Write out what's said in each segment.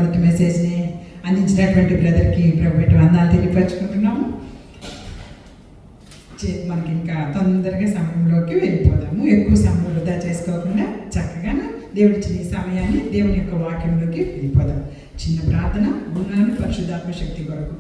మొదటి మెసేజ్ని అందించినటువంటి బ్రదర్కి ప్రభుత్వ వందనాలు తెలియపరచుకుంటున్నాము. మనకి ఇంకా తొందరగా సమయంలోకి వెళ్ళిపోదాము. ఎక్కువ సమయం వృధా చేసుకోకుండా చక్కగా దేవుడిచ్చిన ఈ సమయాన్ని దేవుని యొక్క వాక్యంలోకి వెళ్ళిపోదాం. చిన్న ప్రార్థన. గుణాను పరిశుద్ధాత్మ శక్తి కొరకు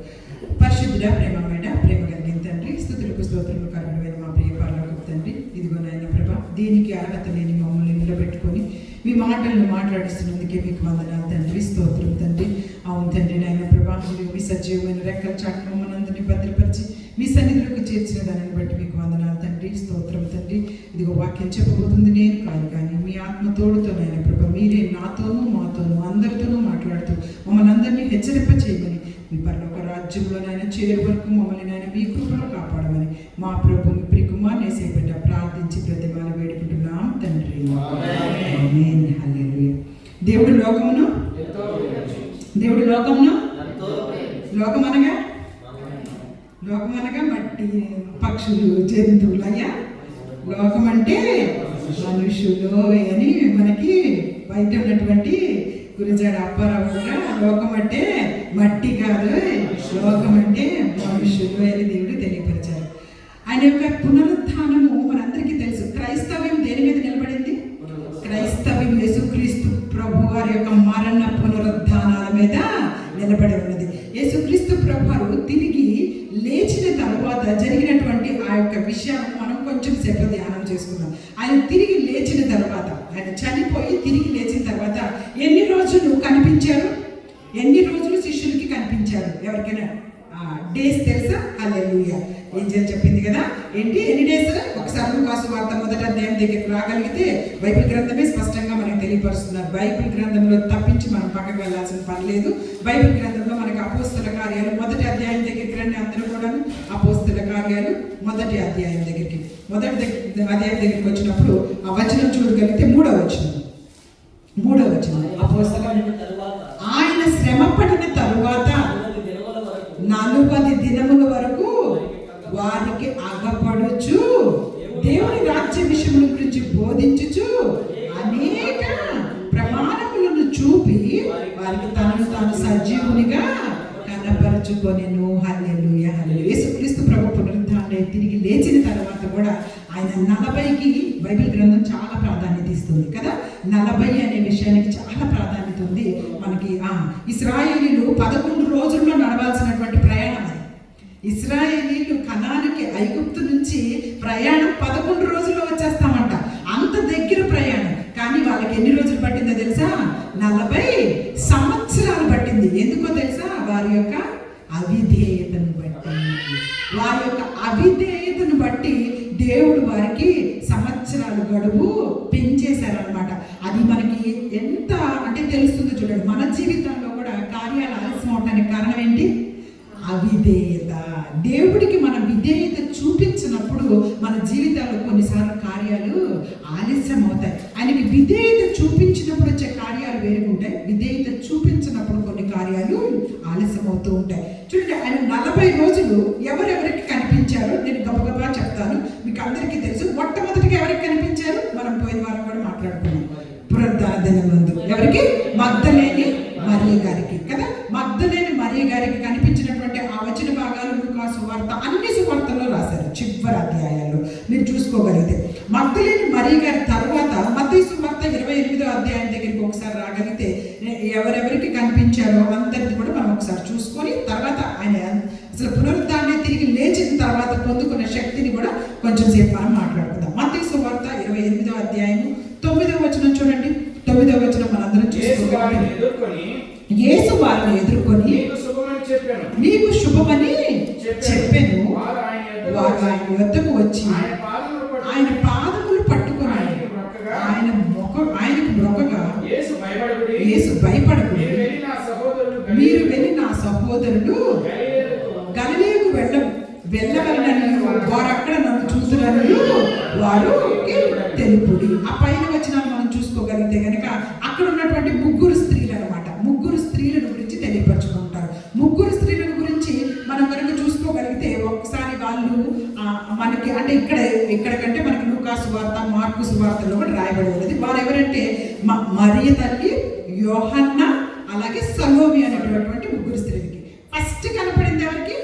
పరిశుద్ధుడా ప్రేమమైన ప్రేమ కలిగిన తండ్రి, స్తుతులకు స్తోత్రములు కరుణమైన మా ప్రియ పరలోకపు తండ్రి, ఇదిగో నాయన ప్రభా, దీనికి అర్హత లేని మమ్మల్ని నిలబెట్టుకొని మీ మాటలను మాట్లాడిస్తున్నందుకే మీకు వందనాలు తండ్రి, స్తోత్రం తండ్రి. అవును తండ్రి నాయన ప్రభా, మీ సజీవమైన రెక్కల చాటును మనందరినీ భద్రపరిచి మీ సన్నిధిలోకి చేర్చిన దానిని బట్టి మీకు వందనాలు తండ్రి, స్తోత్రం తండ్రి. ఇదిగో వాక్యం చెప్పబోతుంది నేను కాదు, కానీ మీ ఆత్మ తోడుతో నాయన ప్రభా, మీరే నాతోనూ మాతోనూ అందరితోనూ మాట్లాడుతూ మమ్మల్ని అందరినీ హెచ్చరింప చేయమని, మీ పరలోక రాజ్యంలో నాయన చేరే వరకు మమ్మల్ని నాయన మీ కృపలో కాపాడమని మా ప్రభు మీ ప్రియకుమార్ నేసేపట్ట ప్రార్థించి ప్రతిమాలు వేడుకుంటున్నాం తండ్రి. ఆమేన్. హల్లెలూయా. దేవుడు లోకమును లోకమనగా మట్టి, పక్షులు, జంతువులయ్యా. లోకం అంటే మనుషులు అని మనకి బయట ఉన్నటువంటి గురజాడ అప్పారావు కూడా లోకం అంటే మట్టి కాదు, లోకం అంటే మనుషులు అని దేవుడు తెలియపరిచారు. ఆయన యొక్క పునరుత్థానము మనందరికీ తెలుసు. క్రైస్తవ్యం దేని మీద నిలబడింది? క్రైస్తవ్యం యేసుక్రీస్తు ప్రభు వారి యొక్క మరణ పునరుత్థానాల మీద నిలబడి ఉన్నది. యేసుక్రీస్తు ప్రభు వారు తిరిగి లేచిన తర్వాత జరిగినటువంటి ఆ యొక్క విషయాన్ని మనం కొంచెం సేపు ధ్యానం చేసుకుందాం. ఆయన తిరిగి లేచిన తర్వాత, ఆయన చనిపోయి తిరిగి లేచిన తర్వాత ఎన్ని రోజులు కనిపించారు? ఎన్ని రోజులు శిష్యులకి కనిపించారు? ఎవరికైనా డేస్ తెలుసా? హల్లెలూయా. ఏం చేయాలి చెప్పింది కదా. ఏంటి ఎన్ని డేస్? ఒకసారి లూకాసు వార్త 1వ అధ్యాయం దగ్గరికి రాగలిగితే బైబిల్ గ్రంథమే స్పష్టంగా మనకి తెలియపరుస్తున్నారు. బైబిల్ గ్రంథంలో తప్పించి మనం పక్కకు వెళ్ళాల్సిన పని లేదు. బైబిల్ గ్రంథంలో మనకి అపోస్తల కార్యాలు 1వ అధ్యాయం దగ్గరికి రండి. అందరూ కూడా అపోస్తల కార్యాలు 1వ అధ్యాయం దగ్గరికి, 1వ అధ్యాయం దగ్గరికి వచ్చినప్పుడు ఆ వచనం చూడగలిగితే 3వ వచనం అపోస్తల, ఆయన శ్రమ పడిన తరువాత 40 దినముల వరకు వారికి అగపడుచు దేవుని రాజ్య విషయముల గురించి బోధించుచు అనేక ప్రమాణములను చూపి వారికి తనను తాను సజీవునిగా కనపరుచుకొనెను. హల్లెలూయా. హల్లెలూయా. యేసుక్రీస్తు ప్రభు పునరుద్ధారణ తిరిగి లేచిన తర్వాత కూడా ఆయన 40కి బైబిల్ గ్రంథం చాలా ప్రాధాన్యత ఇస్తుంది కదా. 40 అనే విషయానికి చాలా ప్రాధాన్యత ఉంది మనకి. ఇశ్రాయేలీలు 11 రోజుల్లో నడవాల్సినటువంటి ప్రయాణం. ఇశ్రాయేలీలు కనానుకి, ఐగుప్తు నుంచి ప్రయాణం 11 రోజుల్లో వచ్చేస్తామంట. అంత దగ్గర ప్రయాణం. కానీ వాళ్ళకి ఎన్ని రోజులు పట్టిందో తెలుసా? 40 సంవత్సరాలు పట్టింది. ఎందుకో తెలుసా? వారి యొక్క అవిధేయతను బట్టి. వారి యొక్క అవిధేయతను బట్టి దేవుడు వారికి సంవత్సరాలు గడువు పెంచేశారనమాట. అది మనకి ఎంత అంటే తెలుస్తుందో చూడండి. మన జీవితంలో కూడా కార్యాలు ఆలస్యం అవడానికి కారణం ఏంటి? అవిధేయత. దేవుడికి మనం విధేయత చూపించినప్పుడు మన జీవితాల్లో కొన్నిసార్లు కార్యాలు ఆలస్యం అవుతాయి. ఆయనకి విధేయత చూపించినప్పుడు వచ్చే కార్యాలు వేరుకుంటాయి, విధేయత చూపించినప్పుడు కొన్ని కార్యాలు ఆలస్యం అవుతూ ఉంటాయి. చూడండి, ఆయన 40 రోజులు ఎవరెవరికి కనిపించారు నేను గబగబా చెప్తాను. మీకు అందరికీ తెలుసు. మొట్టమొదటిగా ఎవరికి కనిపించారు? మనం పోయిన వారం కూడా మాట్లాడుకున్నాం. పునరుద్ధాన దినం ముందు ఎవరికి? మగ్దలేని మరియ గారికి కదా. మగ్దలేని మరియ గారికి కనిపించినటువంటి ఆ వచన భాగాలు లూకాసు వార్త అన్ని సువార్తల్లో రాశారు. చివరి అధ్యాయాల్లో మీరు చూసుకోగలిగితే మగ్దలేని మరియ గారి తర్వాత మత్తయి సువార్త 28వ అధ్యాయం దగ్గరికి ఒకసారి రాగలిగితే ఎవరెవరికి కనిపించారో అందరిది కూడా మనం ఒకసారి చూసుకొని తర్వాత ఆయన అసలు పునరుద్ధాన్ని తిరిగి లేచిన తర్వాత పొందుకున్న శక్తిని కూడా కొంచెం సేపు మనం మాట్లాడుకుందాం. మత్తయి సువార్త 28వ అధ్యాయం 9వ వచనం చూడండి. 9వ వచనం మనందరం చూసుకోవాలి. యేసు వారిని ఎదుర్కొని మీకు శుభమని చెప్పెను. వారు ఆయన వద్దకు వచ్చి ఆయన పాదములు పట్టుకొని ఆయనకు మొక్కగా, యేసు భయపడకుడి, మీరు వెళ్ళి నా సహోదరుడు గలిలయకు వెళ్ళవలనని వారు అక్కడ నన్ను చూస్తున్నారు వారు తెలుపుడి. ఆ పైన వచనాలు మనం చూసుకోగలిగితే కనుక అక్కడ ఉన్నటువంటి 3 స్త్రీలు అనమాట. 3 స్త్రీలను గురించి తెలియపరచుకుంటారు. 3 స్త్రీలను గురించి మనం కనుక చూసుకోగలిగితే ఒకసారి వాళ్ళు మనకి అంటే ఇక్కడ కంటే మనకి లూకాసు వార్త, మార్కు సువార్తలో కూడా రాయబడి ఉన్నది. వారు ఎవరంటే మరియ తల్లి, యోహన్న, అలాగే సలోమి అనేటటువంటి ముగ్గురు స్త్రీలకి. ఫస్ట్ కనపడింది ఎవరికి?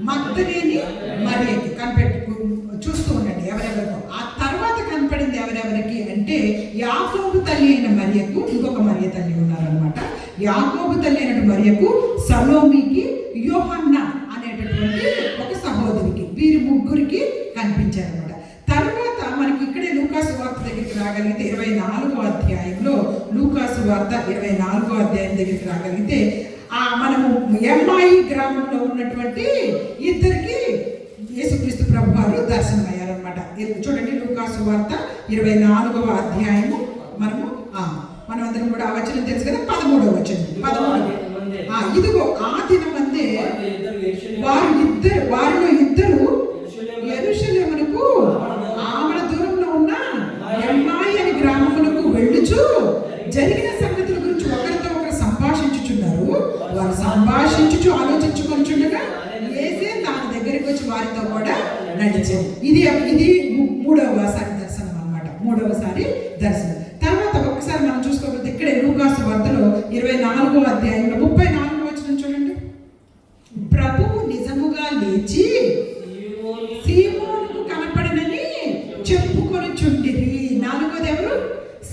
మగ్దలేని మరియకి. చూస్తూ ఉండండి ఎవరెవరికో. ఆ తర్వాత కనపడింది ఎవరెవరికి అంటే యాకోబు తల్లి అయిన మరియకు, ఇంకొక మరియ తల్లి ఉన్నారనమాట. యాకోబు తల్లి అయిన మరియకు, సలోమికి, యోహన్న అనేటటువంటి ఒక సహోదరికి, వీరి ముగ్గురికి కనిపించారనమాట. తర్వాత మనకి ఇక్కడే లూకాసు వార్త దగ్గరికి రాగలిగితే 24వ అధ్యాయంలో, లూకాసు వార్త 24వ అధ్యాయం దగ్గరికి రాగలిగితే మనము ఎమ్మాయి గ్రామంలో ఉన్నటువంటి ఇద్దరికి యేసుక్రీస్తు ప్రభు వారు దర్శనమయ్యారనమాట. చూడండి లూకాసు వార్త 24వ అధ్యాయము. మనమందరం కూడా ఆ వచనం తెలుసు కదా, 13వ వచనం. 13 ఇదిగో ఆ దినమందే వారిలో ఇద్దరు యెరూషలేమునకు ఆమడ దూరంలో ఉన్న ఎమ్మాయి అనే గ్రామమునకు వెళ్ళుచు జరిగిన సంగతుల గురించి ఒకరితో ఒకరు సంభాషించుచున్నారు. వారు సంభాషించుచు ఆలోచించుకొనిచుండగా యేసే దాని దగ్గరికి వచ్చి వారితో కూడా నడిచారు. ఇది మూడవసారి దర్శనం అన్నమాట. మూడవసారి దర్శనం. తర్వాత ఒక్కసారి మనం చూసుకోకపోతే ఇక్కడే లూకాసు వార్తలో 24వ అధ్యాయంలో 34వ వచనం చూడండి. ప్రభువు నిజముగా లేచి సీమోనుకు కనపడనని చెప్పుకొనిచుండిరి. నాలుగోది ఎవరు?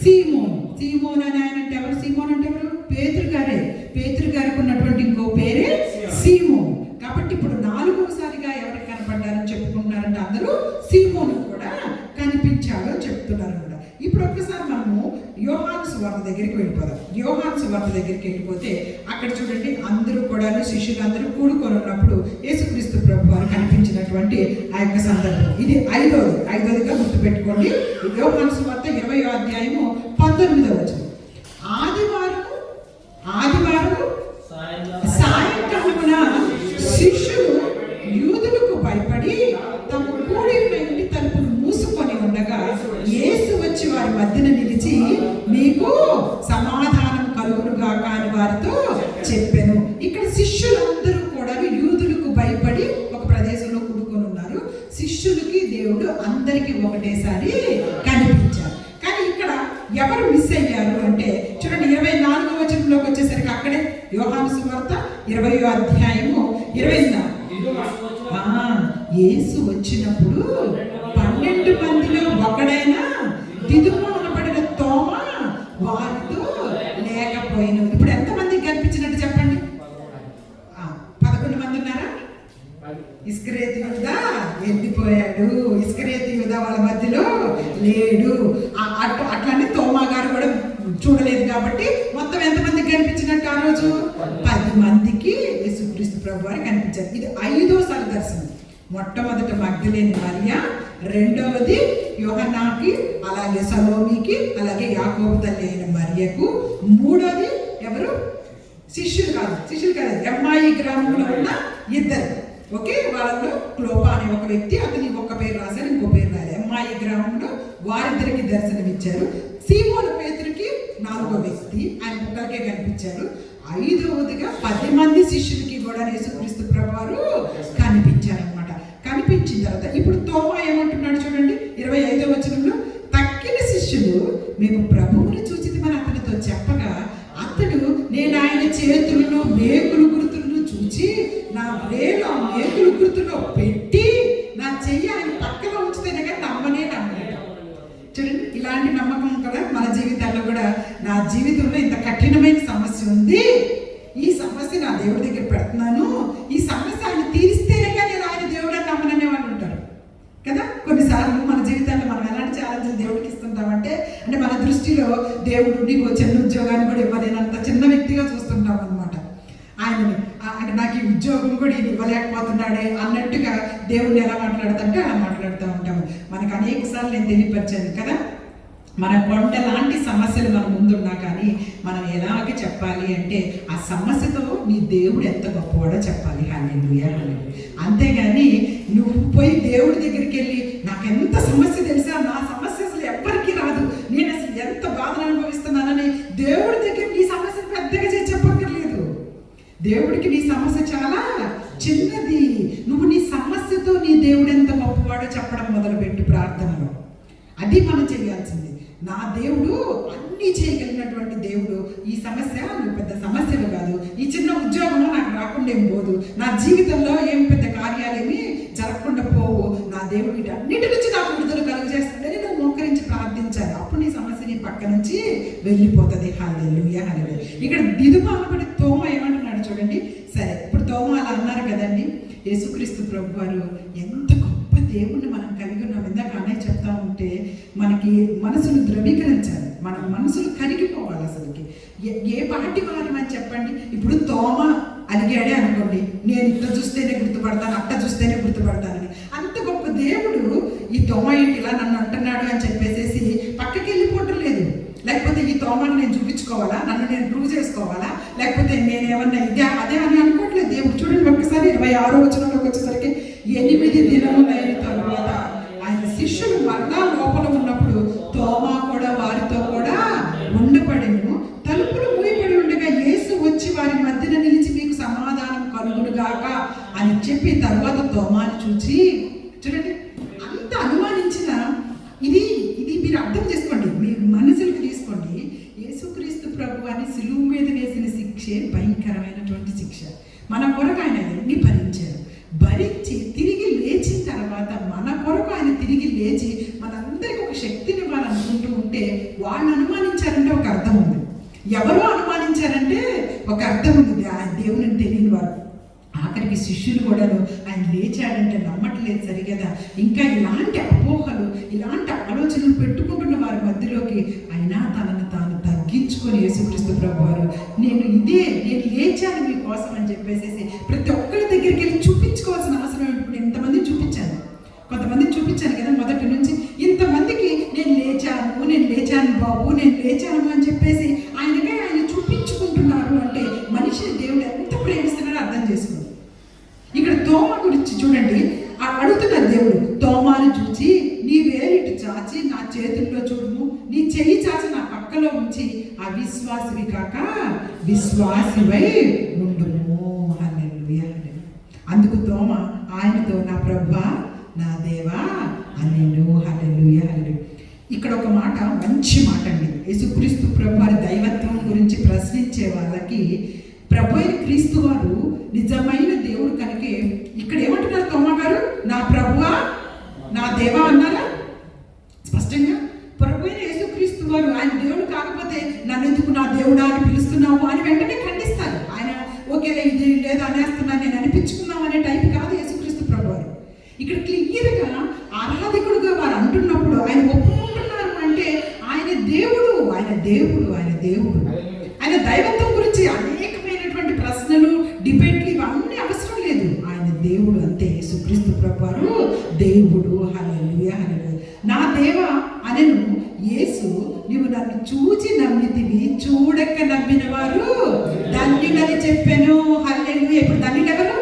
సీమోన్. సీమోన్ అని ఆయన అంటే ఎవరు? సీమోన్ అంటే ఎవరు? పేతురు గారే. పేతురు గారికి ఉన్నటువంటి ఇంకో పేరే సీమోన్. కాబట్టి ఇప్పుడు 4వసారిగా ఎవరికి కనపడ్డారని చెప్పుకుంటున్నారంటే అందరూ సీమోను కూడా కనిపించాడో చెప్తున్నారు కూడా. ఇప్పుడు ఒక్కసారి మనము యోహాను సువార్త దగ్గరికి వెళ్ళిపోదాం. యోహాను సువార్త దగ్గరికి వెళ్ళిపోతే అక్కడ చూడండి, అందరూ కూడా శిష్యులందరూ కూడుకొని ఉన్నప్పుడు యేసుక్రీస్తు ప్రభు వారు కనిపించినటువంటి ఆ యొక్క సందర్భం. ఇది ఐదోదిగా గుర్తుపెట్టుకోండి. యోహాను సువార్త 20వ అధ్యాయము 19వ వచనం. ఆదివారము సాయంకాలమున శిష్యులు యూదులకు భయపడి తమ కూడి ఉన్న ఇంటి తలుపులు మూసుకొని ఉండగా యేసు వచ్చి వారి మధ్యన నిలిచి, మీకు సమాధానం కలుగునుగాక అని వారితో చెప్పెను. ఇక్కడ శిష్యులందరూ కూడా యూదులకు భయపడి ఒక ప్రదేశంలో కూడుకొని ఉన్నారు. శిష్యులకి దేవుడు అందరికీ ఒకటేసారి కనిపించారు. కానీ ఇక్కడ ఎవరు మిస్ అయ్యారు అంటే చూడండి, 24వ వచనంలోకి వచ్చేసరికి అక్కడే యోహాను సువార్త 20వ అధ్యాయము 24. యేసు వచ్చినప్పుడు 12 మందిలో ఒకడైన దిదుమ అనబడిన తోమ వారితో లేకపోయిన. ఇప్పుడు ఎంతమందికి కనిపించినట్టు చెప్పండి? 11 మంది ఉన్నారా? ఇస్కరియోతు యూదా వెళ్ళిపోయాడు. ఇస్కరియోతు యూదా వాళ్ళ మధ్యలో లేడు. అట్లానే తోమా గారు కూడా చూడలేదు. కాబట్టి మొత్తం ఎంతమందికి కనిపించినట్టు ఆ రోజు? 10 మందికి యేసుక్రీస్తు ప్రభు వారు కనిపించారు. ఇది 5వసారి దర్శనం. మొట్టమొదట మగ్దలేని మరియ, రెండవది యోహన్నాకి, అలాగే సలోమికి, అలాగే యాకోబు తల్లి అయిన మరియకు, మూడోది ఎవరు? శిష్యులు కాదు, ఎమ్మాయి గ్రామంలో ఉన్న ఇద్దరు. ఓకే, వాళ్ళలో క్లోపా అనే ఒక వ్యక్తి, అతని ఒక పేరు రాశారు, ఇంకో పేరు రాశారు. ఎమ్మాయి గ్రామంలో వారిద్దరికి దర్శనమిచ్చారు. సీమోను పేతురుకి 4వ వ్యక్తి, ఆయన ఒక్కరికే కనిపించారు. 5వదిగా 10 మంది శిష్యులకి కూడా యేసుక్రీస్తు ప్రభువారు కనిపించారనమాట. కనిపించిన తర్వాత ఇప్పుడు తోమా ఏమంటున్నాడు చూడండి, 25వ వచనంలో, తక్కిన శిష్యులు మేము ప్రభువుని చూచితిమని అతనితో చెప్పగా అతడు, నేను ఆయన చేతులను మేకులు గుర్తులను చూచి నా వేలు ఆ మేకులు గుర్తులో పెట్టి నా చెయ్యి ఆయన పక్కన ఉంచితేనే కానీ నమ్మనే నమ్మలేదు. చూడండి, ఇలాంటి నమ్మకం కదా మన జీవితాల్లో కూడా. నా జీవితంలో ఇంత కఠినమైన సమస్య ఉంది, ఈ సమస్య నా దేవుడి దగ్గర పెడుతున్నాను, ఈ సమస్య ఆయన తీరిస్తేనే కానీ నేను ఆయన దేవుడు అని నమ్మననే వాళ్ళు ఉంటారు కదా. కొన్నిసార్లు మన జీవితాల్లో మనం ఎలాంటి ఛాలెంజ్లు దేవుడికి ఇస్తుంటామంటే, అంటే మన దృష్టిలో దేవుడు నీకు చిన్న ఉద్యోగాన్ని కూడా ఇవ్వలేనంత చిన్న వ్యక్తిగా చూస్తుంటాం అనమాట. ఆయనని అంటే నాకు ఈ ఉద్యోగం కూడా ఇది ఇవ్వలేకపోతున్నాడే అన్నట్టుగా దేవుడిని ఎలా మాట్లాడుతుంటే అలా మాట్లాడుతూ ఉంటాము. మనకు అనేక సార్లు నేను తెలియపరిచాను కదా, మన కొండ లాంటి సమస్యలు మన ముందున్నా కానీ మనం ఎలాగే చెప్పాలి అంటే ఆ సమస్యతో నీ దేవుడు ఎంత గొప్పవాడో చెప్పాలి. హల్లెలూయా. అంతేగాని నువ్వు పోయి దేవుడి దగ్గరికి వెళ్ళి నాకెంత సమస్య తెలుసా, నా సమస్య అసలు ఎవ్వరికీ రాదు, నేను అసలు ఎంత బాధను అనుభవిస్తున్నానని దేవుడి దగ్గర నీ సమస్యను పెద్దగా చేసి చెప్పక్కర్లేదు. దేవుడికి నీ సమస్య చాలా చిన్నది. నువ్వు నీ సమస్యతో నీ దేవుడు ఎంత గొప్పవాడో చెప్పడం మొదలుపెట్టు ప్రార్థనలో. అది మనం చేయాల్సింది. నా దేవుడు అన్నీ చేయగలిగినటువంటి దేవుడు, ఈ సమస్య నువ్వు పెద్ద సమస్యలు కాదు, ఈ చిన్న ఉద్యోగంలో నాకు రాకుండా ఏం పోదు, నా జీవితంలో ఏం పెద్ద కార్యాలేమి జరగకుండా పోవు, నా దేవుడు వీటన్నిటి నుంచి నాకు విడుదల కలుగజేస్తాడని నువ్వు మోకరించి ప్రార్థించాలి. అప్పుడు నీ సమస్య నీ పక్క నుంచి వెళ్ళిపోతుంది. హల్లెలూయా హల్లెలూయా. ఇక్కడ దిదుమానబడి తోమ ఏమంటున్నాడు చూడండి. సరే, ఇప్పుడు తోమ అలా అన్నారు కదండి. యేసుక్రీస్తు ప్రభు వారు ఎంత గొప్ప దేవుణ్ణి మనం కలిగి ఉన్నాం. ఇందాక అన్నయ్య చెప్తా ఉంటే మనకి మనసును ద్రవీకరించాలి, మన మనసులు కరిగిపోవాలి. అసలుకి ఏ పాటి వారం అని చెప్పండి. ఇప్పుడు తోమ అలిగాడే అనుకోండి, నేను ఇట్ట చూస్తేనే గుర్తుపడతాను, అట్ట చూస్తేనే గుర్తుపడతానని. అంత గొప్ప దేవుడు ఈ తోమ ఏంటి ఇలా నన్ను అంటున్నాడు అని చెప్పేసి పక్కకి వెళ్ళిపోవటం లేదు. లేకపోతే ఈ తోమని నేను చూపించుకోవాలా, నన్ను నేను ప్రూవ్ చేసుకోవాలా, లేకపోతే నేనేమన్నా ఇదే అదే అని అనుకోవట్లేదు దేవుడు. చూడండి ఒక్కసారి 26వ వచనంలోకి వచ్చేసరికి 8 దినములైన తరువాత ఆయన శిష్యులు మరలా లోపల ఉన్నప్పుడు తోమా కూడా వారితో కూడా ఉండబడెను. తలుపులు మూయబడి ఉండగా యేసు వచ్చి వారి మధ్యన నిలిచి మీకు సమాధానం కలుగునుగాక అని చెప్పి తర్వాత తోమాని చూచి, చూడండి అంత అనుమానించిన ఇది మీరు అర్థం చేసుకోండి, మీ మనసులకు తీసుకోండి. యేసుక్రీస్తు ప్రభువాన్ని సిలువ మీద వేసిన శిక్షే భయంకరమైనటువంటి శిక్ష. మన కొరకు ఆయన ఎన్ని భరించి తిరిగి లేచిన తర్వాత మన కొరకు ఆయన తిరిగి లేచి మనందరికీ ఒక శక్తిని ఇవ్వాలనుకుంటూ ఉంటే వాళ్ళు అనుమానించారంటే ఒక అర్థం ఉంది, ఎవరో అనుమానించారంటే ఒక అర్థం ఉంది. ఆ దేవుని తెలియని వారు ఆఖరికి శిష్యులు కూడాను ఆయన లేచాడంటే నమ్మట్లేదు సరిగదా. ఇంకా ఇలాంటి అపోహలు, ఇలాంటి ఆలోచనలు పెట్టుకుంటున్న వారి మధ్యలోకి అయినా తనను తాను తగ్గించుకొని యేసుక్రీస్తు ప్రభువారు నేను లేచాను మీకోసం అని చెప్పేసి ప్రతి ఒక్కరి దగ్గరికి వెళ్ళి చూపించుకోవాల్సిన అవసరం ఇప్పుడు ఎంతమంది చూపించాను, కొంతమంది చూపించాను కదా మొదటి నుంచి. ఇంతమందికి నేను లేచాను బాబు, నేను లేచాను అని చెప్పేసి ఆయన చూపించుకుంటున్నారు అంటే మనిషిని దేవుడు ఎంత ప్రేమిస్తున్నాడో అర్థం చేసుకోండి. ఇక్కడ తోమ గురించి చూడండి, అడుగుతున్నారు దేవుడు. తోమాను చూచి నీ వేలిటి చాచి నా చేతుల్లో చూడుము, నీ చెయ్యి చాచి నా పక్కలో ఉంచి అవిశ్వాసివి కాక విశ్వాసివై ఉండుము. హల్లెలూయా. అందుకు తోమ ఆయనతో నా ప్రభువా నా దేవా అనెను. హల్లెలూయా హల్లెలూయా. ఇక్కడ ఒక మాట, మంచి మాట అండి. యేసుక్రీస్తు ప్రభు వారి దైవత్వం గురించి ప్రశ్నించే వాళ్ళకి ప్రభు అయిన క్రీస్తు వారు నిజమైన దేవుడు కనుకే ఇక్కడ ఏమంటున్నారు తోమా గారు, నా ప్రభువా నా దేవా అన్నారా స్పష్టంగా. ప్రభు అయిన యేసుక్రీస్తు వారు ఆయన దేవుడు కాకపోతే నన్ను ఎందుకు నా దేవుడా అని పిలుస్తున్నావు అని వెంటనే ఖండిస్తారు. ఆయన ఓకేలే ఇది లేదా అనేస్తున్నాను నేను అనిపించుకున్నాం అనే టైప్ కాదు యేసుక్రీస్తు ప్రభు వారు. ఇక్కడ క్లియర్గా ఆరాధకుడుగా వారు అంటున్నప్పుడు ఆయన ఒప్పుకుంటున్నారు అంటే ఆయన దేవుడు, ఆయన దేవుడు, ఆయన దేవుడు. ఆయన దైవత్వం గురించి అనేకమైనటువంటి ప్రశ్నలు, డిబేట్లు ఇవన్నీ అవసరం లేదు. ఆయన దేవుడు అంతే. యేసుక్రీస్తు ప్రభువారు దేవుడు. హల్లెలూయా హల్లెలూయా. నా దేవా అనెను. యేసు నీవు నన్ను చూచి నమ్మితివి, చూడక నమ్మిన వారు ధన్యులని చెప్పాను. హల్లెలూయా. ఇప్పుడు ధన్యులు ఎవరు?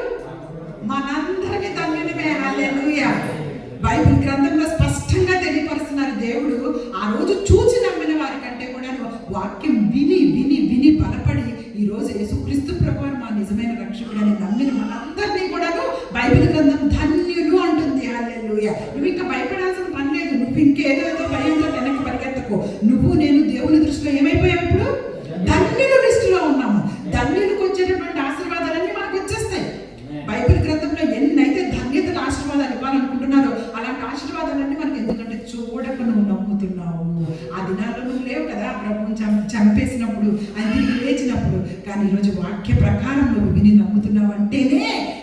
మనందరికీ ధన్యులమే. హల్లెలూయా. బైబిల్ గ్రంథంలో స్పష్టంగా తెలియపరుస్తున్నారు దేవుడు. ఆ రోజు చూచి నమ్మిన వారి కంటే కూడా వాక్యం విని విని విని బలపడి ఈరోజు యేసుక్రీస్తు ప్రభువారు మా నిజమైన రక్షకుడు అని నమ్మిన మనందరినీ కూడా బైబిల్ గ్రంథం ధన్యులు అంటుంది. హల్లెలూయా. నువ్వు ఇంకా భయపడాల్సిన పని లేదు, నువ్వు ఇంకేదో భయంతో వెనక్కి పరిగెత్తకు. నువ్వు నేను దేవుని దృష్టిలో ఏమైపోయావు? ఇప్పుడు ధన్యుల దృష్టిలో ఉన్నాము. ధన్యులకు వచ్చేటటువంటి ఆశీర్వాదాలన్నీ మనకు వచ్చేస్తాయి. బైబిల్ గ్రంథంలో ఎన్నైతే ధన్యతలు ఆశీర్వాదాలు ఇవ్వాలనుకుంటున్నారో అలాంటి ఆశీర్వాదాలన్నీ మనకి, ఎందుకంటే చూడక నువ్వు నమ్ముతున్నావు. ఆ దినాల్లో నువ్వు లేవు కదా, ప్రభువుని చంపేసినప్పుడు ఆయన తిరిగి లేచినప్పుడు. కానీ ఈరోజు వాక్య ప్రకారం నువ్వు విని నమ్ముతున్నావు అంటేనే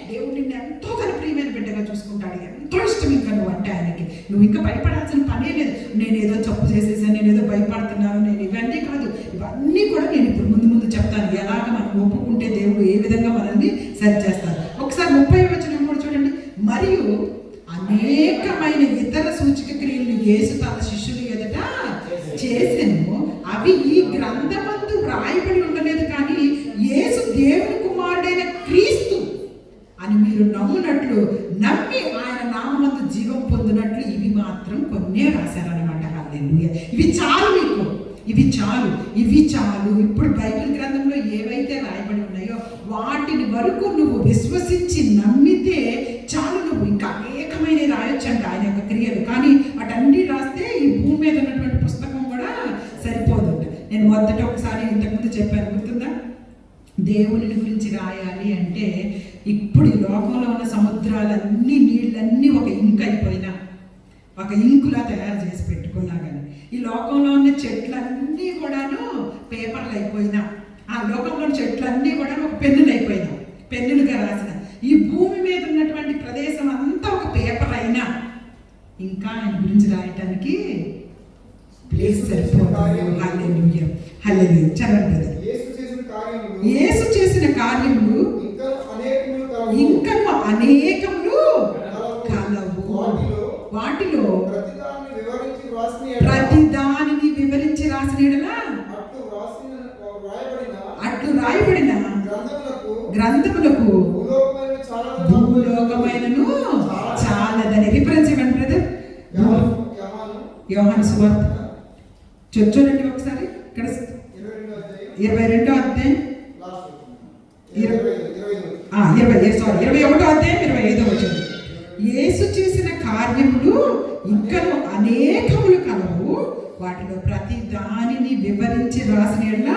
దేవుడు నిన్ను ఎంతో తన ప్రియమైన బిడ్డగా చూసుకుంటాడు. ఎంతో ఇష్టం ఇంకా నువ్వు అంటే ఆయనకి. నువ్వు ఇంకా భయపడాల్సిన పనే లేదు. నేనేదో తప్పు చేసేసాను, నేనేదో భయపడుతున్నాను, నేను ఇవన్నీ కాదు. ఇవన్నీ కూడా నేను ఇప్పుడు ముందు చెప్తాను. ఎలాగ మనం ఒప్పుకుంటే దేవుడు ఏ విధంగా మనల్ని సరి చేస్తారు. ఒకసారి 30వ వచనం కూడా చూడండి. మరియు అనేకమైన ఇతర సూచక క్రియలను యేసు తన శిష్యులు ఎదుట చేసెను. అవి ఈ గ్రంథమందు రాయబడి ఉండలేదు, కానీ యేసు దేవుని కుమారుడైన క్రీస్తు అని మీరు నమ్మునట్లు, నమ్మి ఆయన నామమందు జీవం పొందినట్లు ఇవి మాత్రం కొన్నే రాశారనమాట. హల్లెలూయా. ఇవి చాలు మీకు, ఇవి చాలు. ఇప్పుడు బైబిల్ గ్రంథంలో ఏవైతే రాయబడి ఉన్నాయో వాటిని వరకు నువ్వు విశ్వసించి నమ్మితే చాలు. నువ్వు ఇంకా అనేకమైన రాయొచ్చు అంట ఆయన యొక్క క్రియలు, కానీ వాటన్నీ రాస్తే ఈ భూమి మీద ఉన్నటువంటి పుస్తకం కూడా సరిపోదు. దేవుని గురించి రాయాలి అంటే ఇప్పుడు ఈ లోకంలో ఉన్న సముద్రాలన్నీ నీళ్ళన్నీ ఒక ఇంక్ అయిపోయినా, ఒక ఇంకులా తయారు చేసి పెట్టుకున్నా కానీ, ఈ లోకంలో ఉన్న చెట్లన్నీ కూడాను పేపర్లు అయిపోయినా, ఆ లోకంలో చెట్లన్నీ కూడా ఒక పెన్నులు అయిపోయినా, పెన్నులుగా రాసిన ఈ భూమి మీద ఉన్నటువంటి ప్రదేశం అంతా ఒక పేపర్ అయినా ఇంకా ఆయన గురించి రాయటానికి ప్లేస్ సరిపోతుంది. హల్లెలూయా, హల్లెలూయా. చదవండి. యేసు చేసిన కార్యములు ఇంకను అనేకములు కలవు. వాటిలో ప్రతి దానిని వివరించి రాసిన అట్లు రాయబడిన గ్రంథములకు భూలోకమైనను చాలదని. రిఫరెన్స్ ఇవ్వండి బ్రదర్. యోహాను సువార్త చూడండి ఒకసారి. ఇక్కడ 22వ అధ్యాయం 21వ అధ్యాయం 25వ వచనం. యేసు చేసిన కార్యములు ఇంకను అనేకములు కలవు, వాటిలో ప్రతి దానిని వివరించి రాసిన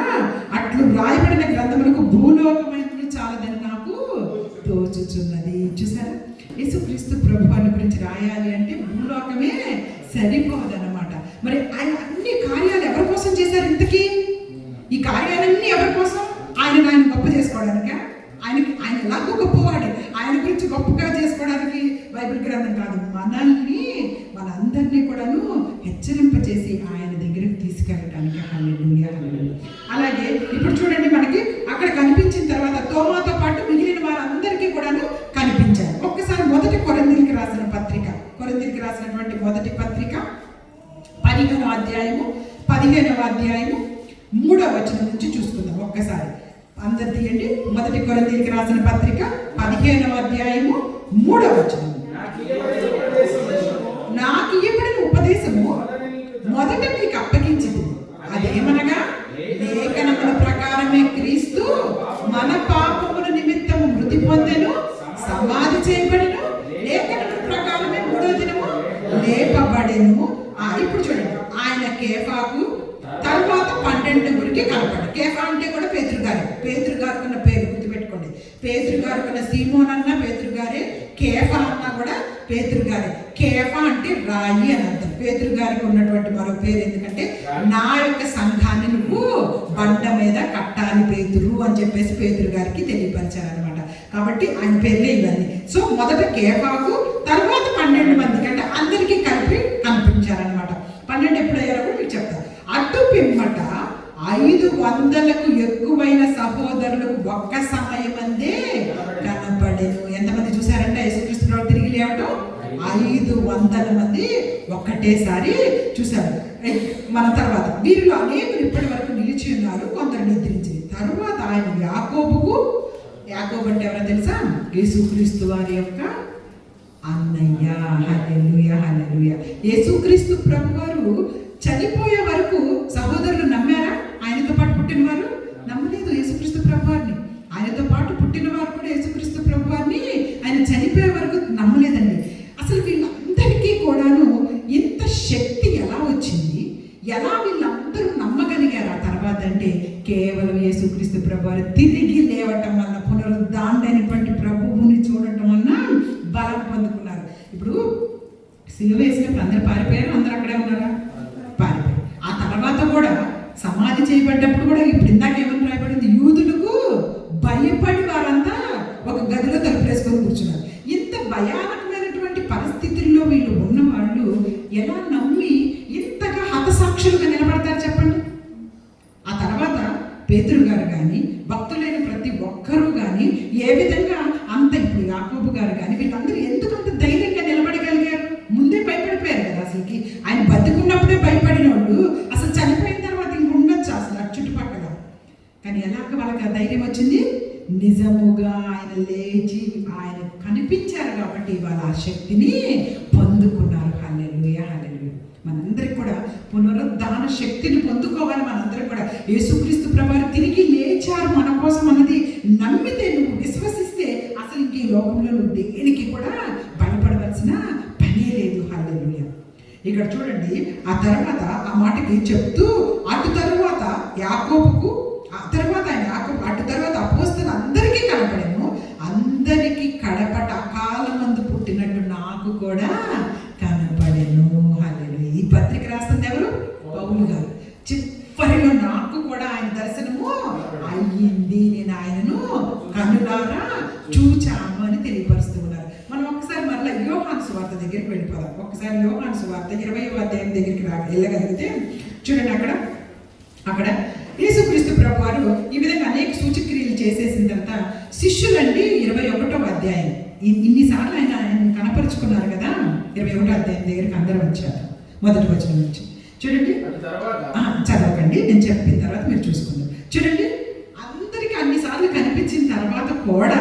అట్లు రాయబడిన గ్రంథములకు భూలోకమైనది చాలదని నాకు తోచుచున్నది. చూసారా, యేసుక్రీస్తు ప్రభువాని గురించి రాయాలి అంటే భూలోకమే సరిపోదన్నమాట. మరి ఆయన అన్ని కార్యాలు ఎవరి కోసం చేశారు? ఇంతకీ ఈ కార్యాలన్నీ ఎవరి కోసం? ఆయన గొప్ప చేసుకోవడానిక? ఆయన ఎలాగో గొప్పవాడు, ఆయన గురించి గొప్పగా చేసుకోవడానికి బైబిల్ గ్రంథం కాదు, మనందరినీ కూడాను హెచ్చరింపజేసి ఆయన దగ్గరికి తీసుకెళ్ళడానికి. హల్లెలూయా, హల్లెలూయా. అలాగే ఇప్పుడు చూడండి, మనకి అక్కడ కనిపించిన తర్వాత తోమాతో పాటు మిగిలిన వారందరికీ కూడాను కనిపించారు. ఒక్కసారి మొదటి కొరింథీయులకు రాసినటువంటి మొదటి పత్రిక 15వ అధ్యాయము 3వ వచనం నుంచి చూసుకుందాం. ఒక్కసారి అందరు తీయండి. మొదటి కొరింథీయులకు రాసిన పత్రిక 15వ అధ్యాయము 3వ వచనం. నాకు ఇవ్వబడిన ఉపదేశము మొదట మీకు అప్పగించింది, అదేమనగా లేఖనముల ప్రకారమే క్రీస్తు మన పాపముల నిమిత్తము మృతి పొందెను, సమాధి చేయబడెను, లేఖనముల ప్రకారమే 3వ దినము లేపబడెను. ఇప్పుడు చూడండి, ఆయన కేఫాకు తర్వాత 12 కనపడ్డాడు. కేఫా అంటే కూడా పేతురు గారుకున్న పేరు గుర్తుపెట్టుకోండి. పేతురు గారుకున్న సీమోన్ అన్న పేతురు గారే, కేఫా అన్నా కూడా పేతురు గారే. కేఫా అంటే రాయి అని అర్థం. పేతురు గారికి ఉన్నటువంటి మరో పేరు ఎందుకంటే, నా యొక్క సంఘాన్ని నువ్వు బండ మీద కట్టాలి పేతురు అని చెప్పేసి పేతురు గారికి తెలియపరిచారు అనమాట. కాబట్టి ఆయన పేర్లే ఇవన్నీ. సో మొదట కేఫాకు, తర్వాత 12 మందికి, అంటే అందరికీ కలిపి కనిపించారనమాట. 12 ఎప్పుడయ్యారో కూడా మీకు చెప్తారు. అటు పిమ్మట 500కు ఎక్కువైన సహోదరులకు ఒక్క సమయమందే కనపడెను. ఎంతమంది చూసారంటే యేసుక్రీస్తు ప్రభు తిరిగి లేవటం? 500 మంది ఒక్కటేసారి చూశారు. మన తర్వాత వీరిలో అనేకులు ఇప్పటి వరకు నిలిచి ఉన్నారు, కొందరు నిద్రించింది. తరువాత ఆయన యాకోబు అంటే ఎవరో తెలుసా? యేసుక్రీస్తు వారి యొక్క అన్నయ్య. హల్లెలూయా, హల్లెలూయా. యేసుక్రీస్తు ప్రభు వారు చనిపోయే వరకు సహోదరులు నమ్మారా? ఆయనతో పాటు పుట్టిన వారు నమ్మలేదు యేసుక్రీస్తు ప్రభు వారిని. ఆయనతో పాటు పుట్టిన వారు కూడా యేసుక్రీస్తు ప్రభు వారిని ఆయన చనిపోయే వరకు నమ్మలేదండి. అసలు వీళ్ళందరికీ కూడాను ఇంత శక్తి ఎలా వచ్చింది? ఎలా వీళ్ళందరూ నమ్మగలిగారు ఆ తర్వాత అంటే కేవలం యేసుక్రీస్తు ప్రభు వారు తిరిగి లేవటం వల్ల, పునరుద్ధానుడైనటువంటి ప్రభువుని చూడటం వల్ల బలం పొందుకున్నారు. ఇప్పుడు సిలువ వేసినప్పుడు అందరూ పారిపోయారు, అందరూ అక్కడే ఉన్నారా? పారిపోయారు. ఆ తర్వాత కూడా సమాధి చేయబడ్డప్పుడు కూడా ఇప్పుడు ఇందాక ఏమని రాయబడింది? యూదులకు భయపడి వారంతా ఒక గదిలో తలుపులేసుకొని కూర్చున్నారు. ఇంత భయానకమైనటువంటి పరిస్థితుల్లో వీళ్ళు ఉన్నవాళ్ళు ఎలా నమ్మి ఇంతగా హతసాక్షులుగా నిలబడతారు చెప్పండి? ఆ తర్వాత పేతురు గారు కానీ, భక్తులైన ప్రతి ఒక్కరూ కానీ ఏ విధంగా అంత, ఇప్పుడు యాకోబు గారు కానీ వీళ్ళందరూ ఎందుకంత ధైర్యంగా నిలబడగలిగారు? ముందే భయపడిపోయారు కదా. అసలుకి ఆయన బతుకున్నప్పుడే భయపడిన వాళ్ళు అసలు చనిపోయిన తర్వాత ఇంక ఉండొచ్చు అసలు చుట్టుపక్కల. కానీ ఎలాగ వాళ్ళకి ఆ ధైర్యం వచ్చింది? నిజముగా ఆయన లేచి ఆయన కనిపించారు కాబట్టి వాళ్ళ ఆ శక్తిని పొందుకున్నారు. హల్లెలూయా, హల్లెలూయా. మనందరికి కూడా పునరుద్ధాన శక్తిని పొందుకోవాలి. మనందరికి కూడా యేసుక్రీస్తు ప్రభువు తిరిగి లేచారు మన కోసం అన్నది నమ్మితే, నువ్వు విశ్వసిస్తే అసలు ఇంక ఈ లోకంలో నువ్వు దేనికి కూడా భయపడవలసిన పనే లేదు. హల్లెలూయా. ఇక్కడ చూడండి, ఆ తర్వాత ఆ మాటకి చెప్తూ అటు తరువాత యాకోబుకు, ఆ తర్వాత ఆయన యాకోబు, అటు తర్వాత చూచాము అని తెలియపరుస్తూ ఉన్నారు. మనం ఒకసారి మరలా యోహాను సువార్త దగ్గరికి వెళ్ళిపోదాం. ఒకసారి యోహాను సువార్త 20వ అధ్యాయం దగ్గరికి వెళ్ళగలిగితే చూడండి, అక్కడ యేసుక్రీస్తు ప్రభువారు ఈ విధంగా అనేక సూచక్రియలు చేసేసిన తర్వాత శిష్యులండి 21వ అధ్యాయం ఇన్నిసార్లు ఆయన కనపరుచుకున్నారు కదా. 21వ అధ్యాయం దగ్గరికి అందరూ వచ్చారు. మొదటి వచనం నుంచి చూడండి, చదవకండి, నేను చెప్పిన తర్వాత మీరు చూసుకుందాం. చూడండి, అందరికి అన్నిసార్లు కనిపించిన తర్వాత కూడా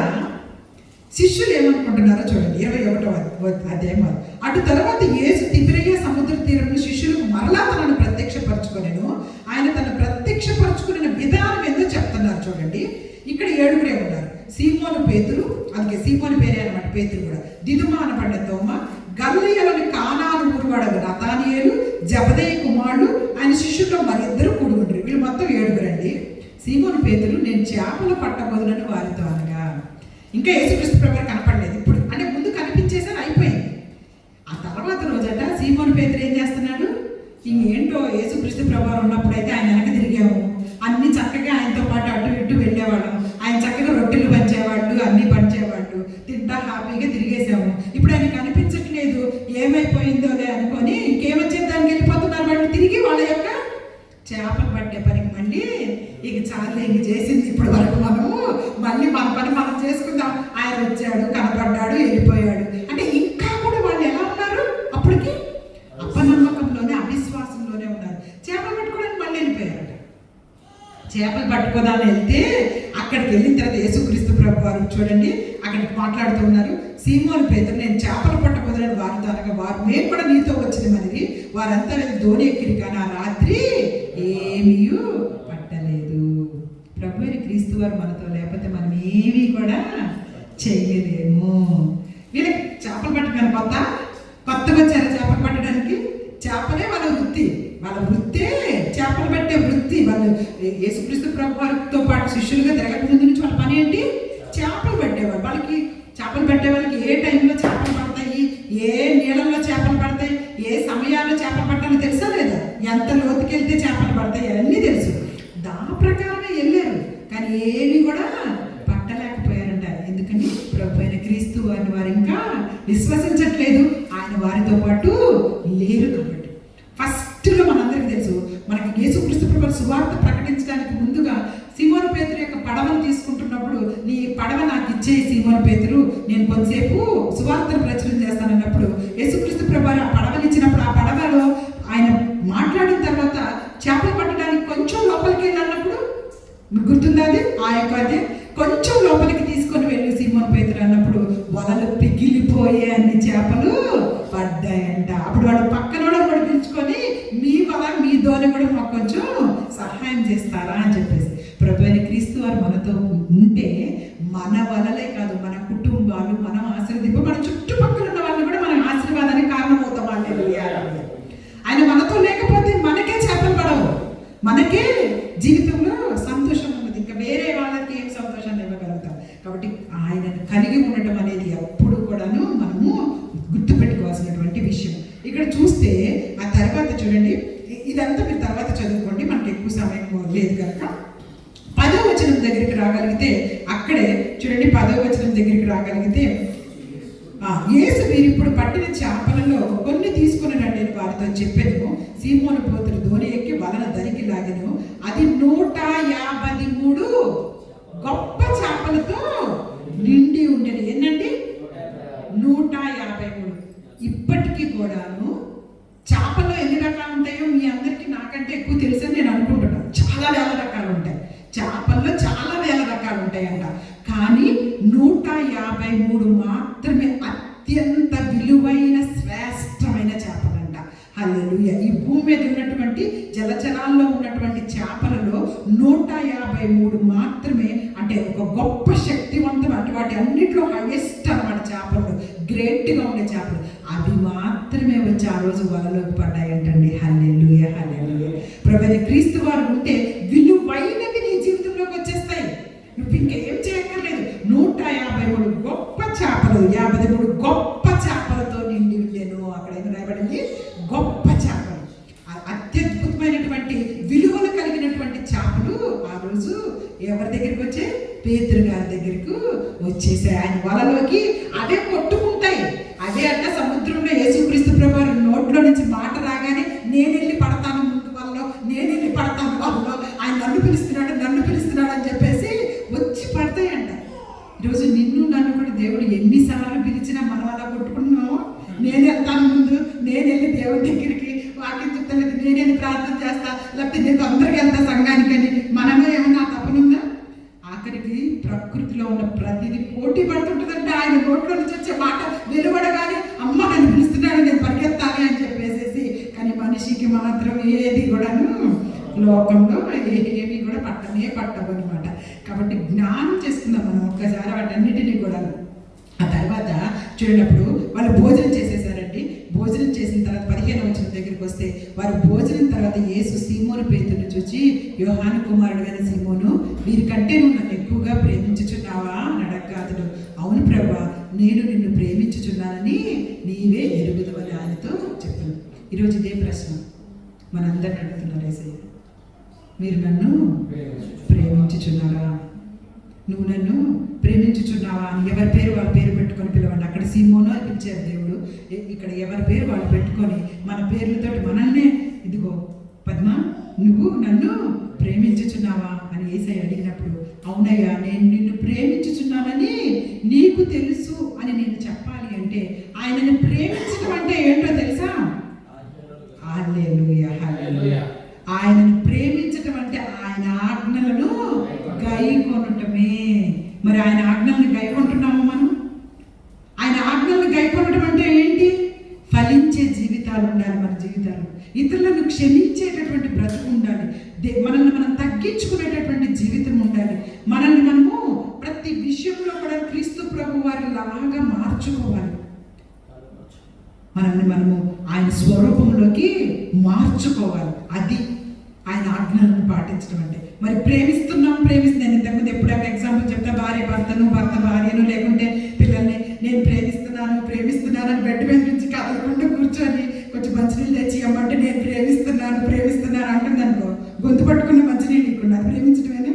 శిష్యులు ఏమనుకుంటున్నారో చూడండి. 21వ అధ్యాయం అటు తర్వాత యేసు తిబెరియా సముద్ర తీరంలో శిష్యులకు మరలా తనను ప్రత్యక్షపరచుకొనెను. ఆయన తను ప్రత్యక్షపరచుకునే విధానం ఏందో చెప్తున్నారు చూడండి. ఇక్కడ 7 ఉన్నారు. సీమోను పేతురు, అందుకే సీమోను పేరే అనమాట, పేతురు కూడా. దిదుమా అనబడిన తోమ, గలిలయలోని కానాను ఊరువాడు నతానియేలు, జబదేయి కుమారుడు, ఆయన శిష్యుల్లో మరిద్దరు కూడి ఉంటారు. వీళ్ళు మొత్తం 7 అండి. సీమోను పేతురు, నేను చేపలు పట్టబోదునని వారితో అనగా, ఇంకా యేసుక్రీస్తు ప్రభువు కనపడలేదు. ఇప్పుడు అంటే ముందు కనిపించేసారు, అయిపోయింది. ఆ తర్వాత రోజట సీమోను పేతురు ఏం చేస్తున్నాడు, ఇంకేంటో యేసుక్రీస్తు ప్రభువు ఉన్నప్పుడైతే ఆయన వెనక తిరిగాము, అన్ని చక్కగా ఆయనతో పాటు అటు ఇటు వెళ్ళేవాళ్ళం, ఆయన చక్కగా రొట్టెలు పంచేవాళ్ళు, అన్ని పంచేవాళ్ళు, తింటా హ్యాపీగా తిరిగేసాము. ఇప్పుడు ఆయన కనిపించట్లేదు, ఏమైపోయిందోలే అనుకొని ఇంకేమొచ్చేదానికి వెళ్ళిపోతున్నారు వాళ్ళు. తిరిగి వాళ్ళ యొక్క చేపలు పట్టే పనికి మళ్ళీ ఇక చాలు, ఇంక చేసింది ఇప్పటి వరకు మనము, మళ్ళీ మన పని మనం చేసుకుందాం. ఆయన వచ్చాడు, కనపడ్డాడు, వెళ్ళిపోయాడు అంటే ఇంకా కూడా వాళ్ళు ఎలా ఉన్నారు, అప్పటికి అపనమ్మకంలోనే అవిశ్వాసంలోనే ఉన్నారు. చేపలు పట్టుకోవడానికి మళ్ళీ వెళ్ళిపోయారట. చేపలు పట్టుకోదాన్ని వెళ్తే అక్కడికి వెళ్ళిన తర్వాత యేసుక్రీస్తు ప్రభు వారు చూడండి అక్కడికి మాట్లాడుతూ ఉన్నారు. సీమోను పేతురు, నేను చేపలు పట్టబోదని వారితో అనగా, వారు మేము కూడా నీతో వచ్చింది మనది. వారంతా వెళ్ళి ధోని ఎక్కిరి, కానీ ఆ రాత్రి ఏమీ పట్టలేదు. ప్రభు అయిన క్రీస్తు వారు మనతో లేకపోతే మనం ఏమీ కూడా చెయ్యలేము. వీళ్ళకి చేపలు పట్టడానికి కొత్తగా వచ్చారు చేపలు పట్టడానికి. చేపలే వాళ్ళ వృత్తి, వాళ్ళ వృత్తే చేపలు పట్టే వృత్తి. వాళ్ళు యేసుక్రీస్తు ప్రభు వారితో పాటు శిష్యులుగా తిరగక ముందు నుంచి వాళ్ళ పని ఏంటి, చేపలు పట్టేవాళ్ళు. వాళ్ళకి చేపలు పట్టే వాళ్ళకి ఏ టైంలో చేపలు పడతాయి, ఏ నీళ్ళల్లో చేపలు పడతాయి, ఏ సమయాల్లో చేపలు పట్టాలో తెలుసా లేదా, ఎంత లోతుకి వెళ్తే చేపలు పడతాయి అన్నీ తెలుసు. దాని ప్రకారమే వెళ్ళారు, కానీ ఏమి కూడా పట్టలేకపోయారంట. ఎందుకని ప్రభు అయిన క్రీస్తు వారిని వారు ఇంకా విశ్వసించట్లేదు, ఆయన వారితో పాటు లేరు. కాబట్టి ఫస్ట్లో మనందరికీ తెలుసు, మనకి యేసుక్రీస్తు ప్రభు సువార్త ప్రకటించడానికి ముందుగా సీమోను పేతురు యొక్క పడవను తీసుకుంటున్నప్పుడు, నీ పడవ నాకు ఇచ్చేయి సీమోను పేతురు, నేను కొంతసేపు సువార్తను ప్రచురణ చేస్తానన్నప్పుడు యేసుక్రీస్తు ప్రభు ఆ పడవని ఇచ్చినప్పుడు, ఆ పడవలో ఆయన మాట్లాడిన తర్వాత చేపలు పట్టడానికి కొంచెం లోపలికి వెళ్ళినప్పుడు గుర్తుందా అది, ఆ యొక్క అదే కొంచెం లోపలికి తీసుకొని వెళ్ళి సీమోను పేతురు అన్నప్పుడు వలలు పిగిలిపోయే అన్ని చేపలు పడ్డాయంట. అప్పుడు వాడు పక్కన కూడా పిలుచుకొని, మీ వల మీ ధోని కూడా మాకు కొంచెం సహాయం చేస్తారా అని చెప్పేసి. ప్రభు అయిన క్రీస్తు వారు మనతో ఉంటే మన వలలే కాదు, మన కుటుంబాలు మనం ఆశీర్వదింపు, మన చుట్టుపక్కల ఉన్న వాళ్ళు కూడా మన ఆశీర్వాదానికి కారణమవుతాం. ఆయన మనతో లేకపోతే మనకే చేపలు పడవు, మనకే జీవితంలో సంతోషం ఉన్నది, ఇంకా వేరే వాళ్ళకి ఏం సంతోషాన్ని ఇవ్వగలుగుతాం. కాబట్టి ఆయనను కలిగి ఉండటం అనేది ఎప్పుడు కూడాను మనము గుర్తుపెట్టుకోవాల్సినటువంటి విషయం. ఇక్కడ చూస్తే ఆ తర్వాత చూడండి, ఇదంతా మీరు తర్వాత చదువుకోండి, మనకి ఎక్కువ సమయం లేదు కనుక 10వ వచనం దగ్గరికి రాగలిగితే, అక్కడే చూడండి 10వ వచనం దగ్గరికి రాగలిగితే, యేసు మీరు ఇప్పుడు పట్టిన చేపలలో కొన్ని తీసుకుని రండి అని వారితో చెప్పాను. సీమోను పేతురు ధోని ఎక్కి వలన దరికి లాగెను. అది 153 గొప్ప చేపలతో నిండి ఉండేది. ఏంటండి, 153. ఇప్పటికీ కూడాను చేపల్లో ఎన్ని రకాలు ఉంటాయో మీ అందరికీ నాకంటే ఎక్కువ తెలుసని నేను అనుకుంటున్నాను. చాలా వేల రకాలు ఉంటాయి చేపల్లో, చాలా వేల రకాలు ఉంటాయంట. కానీ 153 మాత్రమే అత్యంత విలువైన శ్రేష్టమైన చేపలంట. హల్లెలూయా. ఈ భూమి మీద ఉన్నటువంటి జలచరాల్లో ఉన్నటువంటి చేపలలో 153 మాత్రమే, అంటే ఒక గొప్ప శక్తివంతం, అంటే వాటి అన్నింటిలో హైయెస్ట్ అన్నమాట చేపలు, గ్రేట్గా ఉండే చేపలు, అవి మాత్రమే వచ్చి ఆ రోజు వలలోకి పడ్డాయంటండి. హల్లెలూయా, హల్లెలూయా. ప్రభువైన క్రీస్తు వారు ఉంటే విలువైనవి నీ జీవితంలోకి వచ్చేస్తాయి. నువ్వు ఇంకేం చేయక్కర్లేదు. 153 గొప్ప చేపలు, 53 గొప్ప చేపలతో నిండి ఉండేను. అక్కడ ఏమి రాయబడింది, గొప్ప చేపలు, అత్యద్భుతమైనటువంటి విలువలు కలిగినటువంటి చేపలు ఆ రోజు ఎవరి దగ్గరికి వచ్చే, పేతురు గారి దగ్గరకు వచ్చేసాయి. ఆయన వలలోకి అవే కొట్టుకుంటాయి. అదే అంట సముద్రంలో యేసుక్రీస్తు ప్రభువారి నోట్లో నుంచి మాట రాగానే నేను వెళ్ళి పడతాను ముందు వలలో, నేను వెళ్ళి పడతాను వలలో, ఆయన నన్ను పిలుస్తున్నాడు అని చెప్పేసి వచ్చి పడతాయంట. ఈరోజు నిన్ను నన్ను కూడా దేవుడు ఎన్నిసార్లు పిలిచినా మనం అలా కొట్టుకుంటున్నాము. నేను వెళ్తాను ముందు, నేను వెళ్ళి దేవుడి దగ్గరికి వాక్యం చెప్తాను, నేను వెళ్ళి ప్రార్థన చేస్తా, లేకపోతే నేను అందరికి వెళ్తా సంఘానికని మనమే ఏమన్నా తపనుందా? ఆఖరికి ప్రకృతిలో ఉన్న ప్రతిదీ పోటీ పడుతుంటుందంటే ఆయన నోట్లో నుంచి వచ్చే మాట వెలువడగానే అమ్మ నన్ను పిలుస్తున్నాడు, నేను పరిగెత్తాలి అని చెప్పేసేసి. కానీ మనిషికి మాత్రం ఏది కూడాను లోకంలో ఏమి కూడా పట్టవు అనమాట. కాబట్టి జ్ఞానం చేసుకుందాం మనం ఒక్కసారి వాటన్నిటినీ కూడా. ఆ తర్వాత చూడేటప్పుడు వాళ్ళు భోజనం చేసేసారండి. భోజనం చేసిన తర్వాత 15వ వచనం దగ్గరికి వస్తే, వారు భోజనం తర్వాత యేసు సీమోను పేతురును చూచి, యోహాను కుమారుడు అయిన సీమోను, వీరికంటే నువ్వు నన్ను ఎక్కువగా ప్రేమించుచున్నావా అని అడగ్గా అతడు, అవును ప్రభువా, నేను నిన్ను ప్రేమించుచున్నానని నీవే ఎరుగుదవని ఆయనతో చెప్పాను. ఈరోజు ఇదే ప్రశ్న మనందరిని అడుగుతున్నారు, యేసయ్య మీరు నన్ను ప్రేమించుచున్నారా? నువ్వు నన్ను ప్రేమించుచున్నావా అని ఎవరి పేరు వాళ్ళ పేరు పెట్టుకొని పిలవండి. అక్కడ సీమోను అని పిలిచారు దేవుడు, ఇక్కడ ఎవరి పేరు వాళ్ళు పెట్టుకొని మన పేర్లతోటి మనల్నే, ఇదిగో పద్మ నువ్వు నన్ను ప్రేమించుచున్నావా అని యేసయ్య అడిగినప్పుడు, అవునయ్యా నేను నిన్ను ప్రేమించుచున్నానని నీకు తెలుసు అని నేను చెప్పాలి అంటే, ఆయనను ప్రేమించడం అంటే ఏంటో తెలుసా? హల్లెలూయా, హల్లెలూయా. ఆయనను ప్రేమించటం అంటే ఆయన ఆజ్ఞలను గైకొనటమే. మరి ఆయన ఆజ్ఞలను గైకొంటున్నాము మనం? ఆయన ఆజ్ఞలను గైకొనటం అంటే ఏంటి? ఫలించే జీవితాలు ఉండాలి మన జీవితాలు. ఇతరులను క్షమించేటటువంటి బ్రతుకు ఉండాలి. మనల్ని మనం తగ్గించుకునేటటువంటి జీవితం ఉండాలి. మనల్ని మనము ప్రతి విషయంలో కూడా క్రీస్తు ప్రభు వారి లాగా మార్చుకోవాలి. మనల్ని మనము ఆయన స్వరూపంలోకి మార్చుకోవాలి. అది ఆయన ఆజ్ఞలను పాటించడం అంటే. మరి ప్రేమిస్తున్నాను ఇంతకుముందు ఎప్పుడైనా ఎగ్జాంపుల్ చెప్తా, భార్య భర్తను, భర్త భార్యను, లేకుంటే పిల్లల్ని నేను ప్రేమిస్తున్నాను అని బెడ్ మీద నుంచి కదలకుండా కూర్చొని కొంచెం మంచినీళ్ళు తెచ్చి అమ్మంటే నేను ప్రేమిస్తున్నాను అంటుంది అనుకో, గొంతు పట్టుకున్న మంచినీళ్ళు ఇవ్వకుండా అది ప్రేమించడమేనా?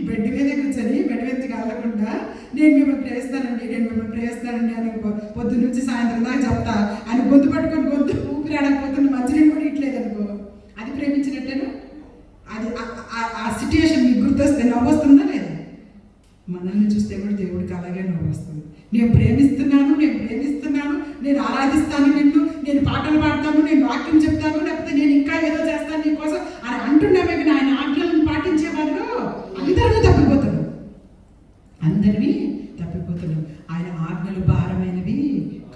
బెడ్ మీదే కూర్చొని బెడ్ మీద కదలకుండా నేను మిమ్మల్ని ప్రేమిస్తానండి అని పొద్దు నుంచి సాయంత్రం దాకా చెప్తా అని గొంతు పట్టుకొని గొంతు ఊపిరి ఆడకపోతున్న మంచినీళ్ళు కూడా ఇట్లేదు అనుకో, అది ప్రేమించినట్టేనా? అది ఆ సిచ్యుయేషన్ మీకు గుర్తొస్తే నవ్వొస్తుందా లేదా? మనల్ని చూస్తే కూడా దేవుడికి అలాగే నవ్వొస్తుంది. నేను ప్రేమిస్తున్నాను, నేను ఆరాధిస్తాను నిన్ను, నేను పాటలు పాడతాను, నేను వాక్యం చెప్తాను, లేకపోతే నేను ఇంకా ఏదో చేస్తాను నీకోసం అని అంటున్నామే. కానీ ఆయన ఆజ్ఞలను పాటించే వాళ్ళు అందరినీ తప్పిపోతున్నాం. ఆయన ఆజ్ఞలు భారమైనవి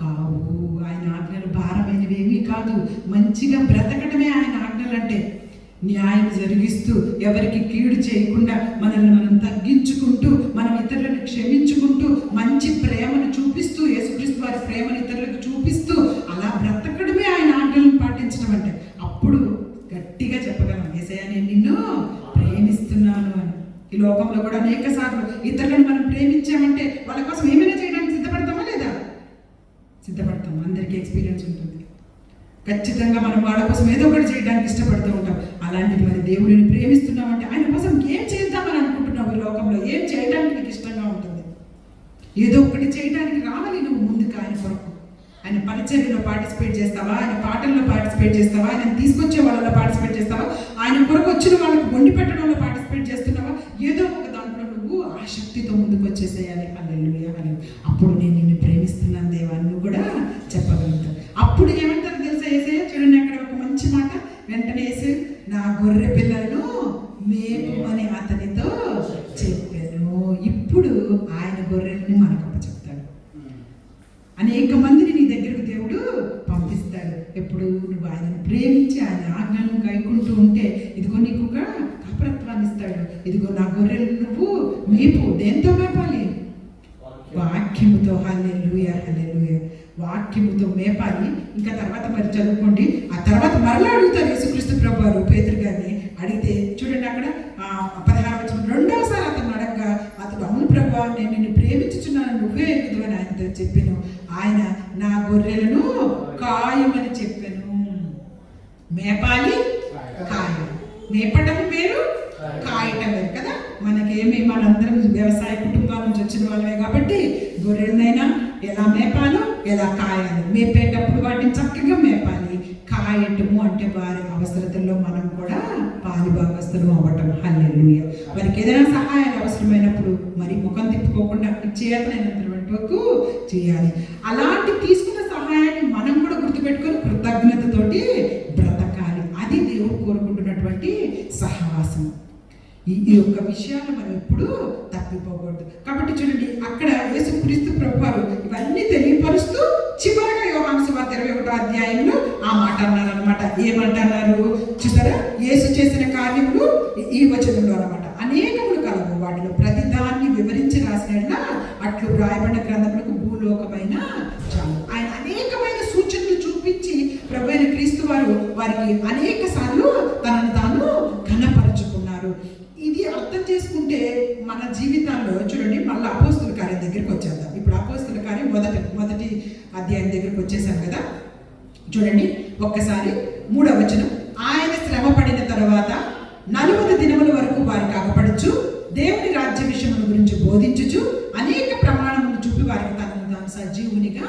కావు. ఆయన ఆజ్ఞలు భారమైనవి ఏమీ కాదు. మంచిగా బ్రతకటమే ఆయన ఆజ్ఞలు అంటే. న్యాయం జరిగిస్తూ, ఎవరికి కీడు చేయకుండా, మనల్ని మనం తగ్గించుకుంటూ, మనం ఇతరులను క్షమించుకుంటూ, మంచి ప్రేమను చూపిస్తూ, యేసుక్రీస్తు వారి ప్రేమను ఇతరులకు చూపిస్తూ అలా బ్రతకడమే ఆయన ఆజ్ఞలను పాటించడం అంటే. అప్పుడు గట్టిగా చెప్పగలం, యేసయ్య నేను నిన్ను ప్రేమిస్తున్నాను అని. ఈ లోకంలో కూడా అనేక సార్లు ఇతరులను మనం ప్రేమించామంటే వాళ్ళ కోసం ఏమైనా చేయడానికి సిద్ధపడతామా లేదా? సిద్ధపడతాం. అందరికీ ఎక్స్పీరియన్స్ ఉంటుంది. ఖచ్చితంగా మనం వాళ్ళ కోసం ఏదో ఒకటి చేయడానికి ఇష్టపడుతూ ఉంటాం. అలాంటిది మరి దేవుడిని ప్రేమిస్తున్నామంటే ఆయన కోసం ఏం చేద్దామని అనుకుంటున్నావు? ఈ లోకంలో ఏం చేయడానికి నీకు ఇష్టంగా ఉంటుంది? ఏదో ఒకటి చేయడానికి రావాలి నువ్వు ముందుకు ఆయన కొరకు. ఆయన పరిచర్యలో పార్టిసిపేట్ చేస్తావా? ఆయన పాటల్లో పార్టిసిపేట్ చేస్తావా? ఆయన తీసుకొచ్చే వాళ్ళలో పార్టిసిపేట్ చేస్తావా? ఆయన కొరకు వచ్చిన వాళ్ళకు వండి పెట్టడంలో పార్టిసిపేట్ చేస్తున్నావా? ఏదో ఒక దాంట్లో నువ్వు ఆ శక్తితో ముందుకు వచ్చేసేయాలి. హల్లెలూయా, హల్లెలూయా. అప్పుడు నేను నిన్ను ప్రేమిస్తున్నాను దేవా అని కూడా చెప్పగలుగుతాను. అప్పుడు ఏమంటారు తెలుసా యేసయ్య? చూడండి అక్కడ ఒక మంచి మాట. వెంటనే యేసు నా గొర్రె పిల్లలను మేపుమని అతనితో చెప్పాను. ఇప్పుడు ఆయన గొర్రెల్ని మనకు అప్పచెప్తాడు. అనేక మందిని నీ దగ్గరకు దేవుడు పంపిస్తాడు. ఎప్పుడు నువ్వు ఆయనను ప్రేమించి ఆయన ఆజ్ఞలను గైకుంటూ ఉంటే, ఇదిగో నీకు ఒక కాపరత్వాన్ని ఇస్తాడు. ఇదిగో నా గొర్రెలు నువ్వు మేపు. దేంతో మేపాలి? వాక్యముతో. హల్లెలూయా, హల్లెలూయా. వాక్యముతో మేపాలి. ఇంకా తర్వాత మరి చదువుకోండి. ఆ తర్వాత మరలా అడుగుతారు యేసుక్రీస్తు ప్రభువారు పేతురు గారిని. అడిగితే చూడండి అక్కడ 16వ వచనం, రెండవసారి అతను అడగగా అతడు అవును ప్రభువా నేను నిన్ను ప్రేమించుచున్నాను, నువ్వే ఎరుగుదువు అని ఆయనతో చెప్పాను. ఆయన నా గొర్రెలను కాయమని చెప్పాను. మేపాలి, కాయం. మేపటం వేరు, కాయటం వేరు కదా. మనకి ఏమి మనందరం వ్యవసాయ కుటుంబాల నుంచి వచ్చిన వాళ్ళమే కాబట్టి గొర్రెలనైనా ఎలా మేపాలో ఎలా కాయాలి, మేపేటప్పుడు వాటిని చక్కగా మేపాలి. కాయటము అంటే వారి అవసరతల్లో మనం కూడా పాలి భాగస్థులు అవ్వటం. హల్లెలూయా. వారికి ఏదైనా సహాయాలు అవసరమైనప్పుడు మరి ముఖం తిప్పుకోకుండా చేతనైనంత వరకు చేయాలి. అలాంటి తీసుకున్న సహాయాన్ని మనం కూడా గుర్తుపెట్టుకొని కృతజ్ఞతతోటి బ్రతకాలి. అది దేవుడు కోరుకుంటున్నటువంటి సహవాసం. ఈ యొక్క విషయాలు మనం ఎప్పుడు తప్పిపోకూడదు. కాబట్టి చూడండి, అక్కడ యేసుక్రీస్తు ప్రభువారు ఇవన్నీ తెలియపరుస్తూ చివరగా యోహాను సువార్త 21వ అధ్యాయంలో ఆ మాట అన్నారనమాట. ఏమంటున్నారు చూసారా? యేసు చేసిన కార్యములు ఈ వచనంలో అనమాట. అనేకములు కలవు, వాటిలో ప్రతిదాన్ని వివరించి రాసిన అట్లు వ్రాయబడిన గ్రంథములకు భూలోకమైన చాలు. ఆయన అనేకమైన సూచనలు చూపించి ప్రభువైన క్రీస్తు వారు వారికి అనేక సార్లు తనను తాను ఘనపరుచుకున్నారు. ఇది అర్థం చేసుకుంటే మన జీవితాల్లో చూడండి, మళ్ళీ అపోస్తుల కార్యం దగ్గరికి వచ్చేద్దాం. ఇప్పుడు అపోస్తుల కార్యం మొదటి అధ్యాయం దగ్గరికి వచ్చేసాం కదా. చూడండి ఒక్కసారి 3వ వచనం. ఆయన శ్రమ పడిన తర్వాత 40 దినముల వరకు వారికి అగపడుచు దేవుని రాజ్య విషయముల గురించి బోధించుచు అనేక ప్రమాణములు చూపి వారికి తనను తాను సజీవునిగా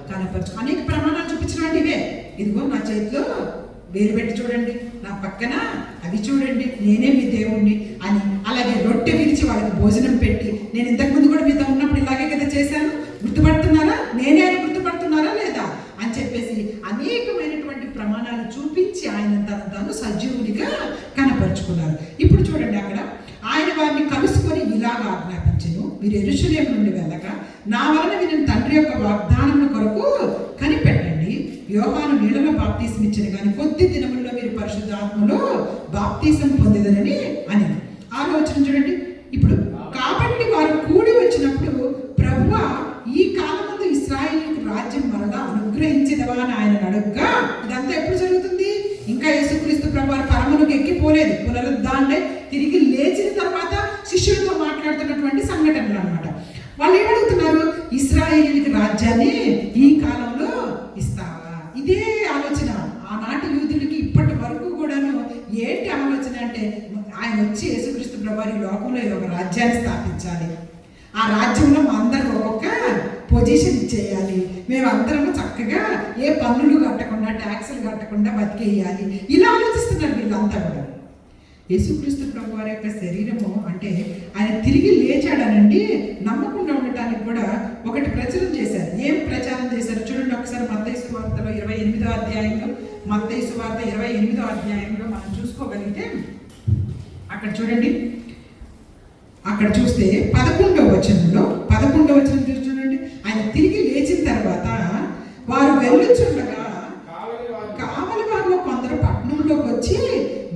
కనపరచు. అనేక ప్రమాణాలు చూపించడం ఇవే. ఇదిగో నా చేతిలో వేలు పెట్టి చూడండి, నా పక్కన అవి చూడండి, నేనే మీ దేవుణ్ణి అని. అలాగే రొట్టె విరిచి వాళ్ళకి భోజనం పెట్టి, నేను ఇంతకుముందు కూడా మీతో ఉన్నప్పుడు ఇలాగే కదా చేశాను, గుర్తుపడుతున్నారా, నేనే అని గుర్తుపడుతున్నారా లేదా అని చెప్పేసి అనేకమైనటువంటి ప్రమాణాలు చూపించి ఆయన తాను సజీవునిగా కనపరుచుకున్నారు. ఇప్పుడు చూడండి, అక్కడ ఆయన వారిని కలుసుకొని ఇలాగ ఆజ్ఞాపించెను, మీరు యెరూషలేము నుండి వెళ్ళక నా వలన వినిన తండ్రి యొక్క వాగ్దానముల కొరకు కనిపెట్టండి. యోహాను నీళ్లలో బాప్తీసం ఇచ్చిన కానీ కొద్ది దినములలో మీరు పరిశుద్ధాత్మలో బాప్తీసం పొందేదనని అని. 6వ వచనం చూడండి. ఇప్పుడు కాబట్టి వారు కూడి వచ్చినప్పుడు ప్రభువా ఈ కాలమందు ఇశ్రాయేలుకు రాజ్యం మరలా అనుగ్రహించేదవా అని ఆయన అడుగ్గా, ఇదంతా ఎప్పుడు జరుగుతుంది? ఇంకా యేసుక్రీస్తు ప్రభువారు పరములకు ఎక్కిపోలేదు. పునరుద్ధాన్నే తిరిగి లేచిన తర్వాత శిష్యులతో మాట్లాడుతున్నటువంటి సంఘటనలు అన్నమాట. వాళ్ళు ఏమడుగుతున్నారు? ఇశ్రాయేలుకి రాజ్యాన్ని ఈ కాలంలో ఇస్తావా? ఇదే ఆలోచన ఆనాటి యూదులకి ఇప్పటి వరకు కూడాను. ఏంటి ఆలోచన అంటే, ఆయన వచ్చి యేసుక్రీస్తు ప్రభువారు ఈ లోకంలో ఒక రాజ్యాన్ని స్థాపించాలి, ఆ రాజ్యంలో మా అందరం ఒక్కొక్క పొజిషన్ ఇచ్చేయాలి, మేమందరము చక్కగా ఏ పన్నులు కట్టకుండా ట్యాక్సులు కట్టకుండా బతికేయాలి. ఇలా ఆలోచిస్తున్నారు వీళ్ళంతా కూడా. యేసుక్రీస్తు ప్రభువారి యొక్క శరీరము అంటే ఆయన తిరిగి లేచాడనండి నమ్మకుండా ఉండటానికి కూడా ఒకటి ప్రచారం చేశారు. ఏం ప్రచారం చేశారు చూడండి ఒకసారి. మత్తయి సువార్తలో 28వ అధ్యాయంలో, మత్తయి సువార్త 28వ అధ్యాయంలో మనం చూసుకోగలిగితే అక్కడ చూడండి, అక్కడ చూస్తే 11వ వచనంలో చూడండి. ఆయన తిరిగి లేచిన తర్వాత వారు వెళ్ళుచుండగా కావలి వారిలో కొందరు పట్టణంలోకి వచ్చి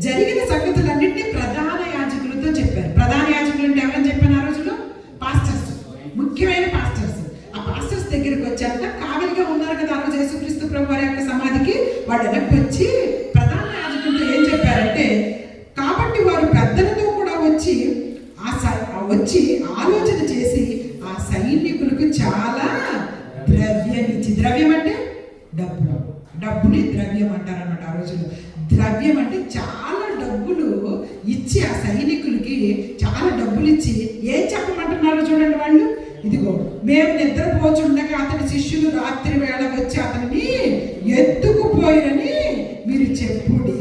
జరిగిన సంగతులన్నింటినీ ప్రధాన యాజకులతో చెప్పారు. ప్రధాన యాజకులు అంటే ఎవరని చెప్పాను ఆ రోజులో? పాస్టర్స్, ముఖ్యమైన పాస్టర్స్. ఆ పాస్టర్స్ దగ్గరికి వచ్చాక కావలిగా ఉన్నారు కదా ఆ రోజు యేసుక్రీస్తు ప్రభువారి యొక్క సమాధికి, వాళ్ళు వెనక్కి వచ్చి ప్రధాన యాజకులతో ఏం చెప్పారంటే, కాబట్టి వారు పెద్దలతో కూడా వచ్చి ఆలోచన చేసి ఆ సైనికులకు చాలా ద్రవ్యం ఇచ్చి, ద్రవ్యం అంటే డబ్బుని ద్రవ్యం అంటారన్నమాట ఆ రోజుల్లో. ద్రవ్యం అంటే చాలా డబ్బులు ఇచ్చి ఆ సైనికులకి చాలా డబ్బులు ఇచ్చి ఏం చెప్పమంటున్నారో చూడండి వాళ్ళు. ఇదిగో మేము నిద్రపోచుండగా అతని శిష్యులు రాత్రి వేళ వచ్చి అతన్ని ఎత్తుకుపోయిరని మీరు చెప్పుడి.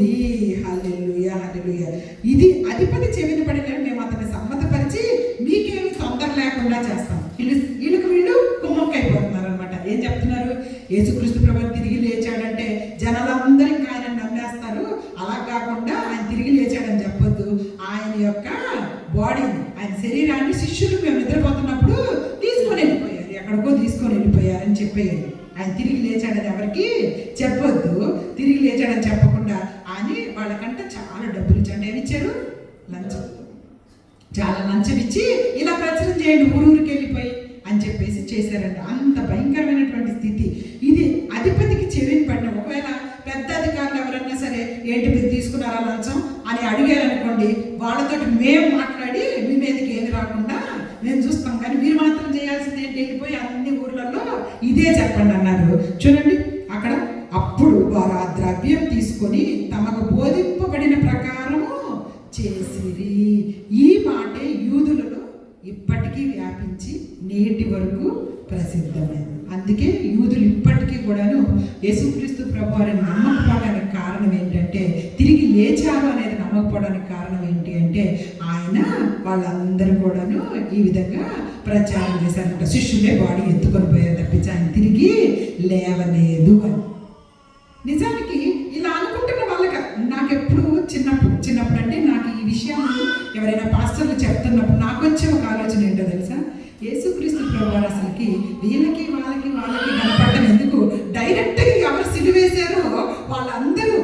హల్లెలూయా, హల్లెలూయా. ఇది అధిపతి చెవిన పడిన మేము అతన్ని సమ్మతపరిచి మీకేమి తొందర లేకుండా చేస్తాం. వీళ్ళు కుమ్మక్కైపోతున్నారు అనమాట. ఏం చెప్తున్నారు? యేసుక్రీస్తు ప్రభువు తిరిగి లేచాడంటే జనాలందరూ ఇంకా ఆయన నమ్మేస్తారు. అలా కాకుండా ఆయన తిరిగి లేచాడని చెప్పొద్దు. ఆయన యొక్క బాడీని, ఆయన శరీరాన్ని శిష్యులు మేము నిద్రపోతున్నప్పుడు తీసుకొని వెళ్ళిపోయారు, ఎక్కడికో తీసుకొని వెళ్ళిపోయారని చెప్పేయారు. ఆయన తిరిగి లేచాడని ఎవరికి చెప్పొద్దు. తిరిగి లేచాడని చెప్పకుండా అని వాళ్ళకంటే చాలా డబ్బులు ఇచ్చండి. ఏమి ఇచ్చారు? లంచం. చాలా లంచం ఇచ్చి ఇలా ప్రచారం చేయండి ఊరూరికి వెళ్ళిపోయి అని చెప్పేసి చేశారంట. అంత భయంకరమైనటువంటి స్థితి ఇది. అధిపతికి చెవిని పడిన ఒకవేళ పెద్ద అధికారులు ఎవరన్నా సరే ఏంటి మీరు తీసుకున్నారా లంచం అని అడిగారనుకోండి, వాళ్ళతో మేము మాట్లాడి మీ మీదకి ఏమి రాకుండా మేము చూస్తాం, కానీ మీరు మాత్రం చేయాల్సింది ఏంటి? వెళ్ళిపోయి అన్ని ఊర్లలో ఇదే చెప్పండి అన్నారు. చూడండి అక్కడ. అప్పుడు వారు ఆ ద్రవ్యం తీసుకొని తమకు బోధింపబడిన ప్రకారము చేసిరి. ఈ మాటే యూదుల ఇప్పటికీ వ్యాపించి నేటి వరకు ప్రసిద్ధమైంది. అందుకే యూదులు ఇప్పటికీ కూడాను యేసుక్రీస్తు ప్రభువారిని నమ్మకపోవడానికి కారణం ఏంటంటే, తిరిగి లేచారు అనేది నమ్మకపోవడానికి కారణం ఏంటి అంటే, ఆయన వాళ్ళందరూ కూడాను ఈ విధంగా ప్రచారం చేశారంట. శిష్యులే బాడీ ఎత్తుకొని పోయారు తప్పించి ఆయన తిరిగి లేవలేదు అని. నిజానికి ఇలా అనుకుంటున్న వాళ్ళకి నాకెప్పుడు చిన్నప్పుడు అంటే నాకు ఈ విషయం ఎవరైనా పాస్టర్లు చెప్తున్నప్పుడు నాకు వచ్చే ఒక ఆలోచన ఏంటో తెలుసా, యేసుక్రీస్తు ప్రభువారు అసలుకి వీళ్ళకి వాళ్ళకి కనపడటం ఎందుకు, డైరెక్ట్గా ఎవరు సిలువేశారో వాళ్ళందరూ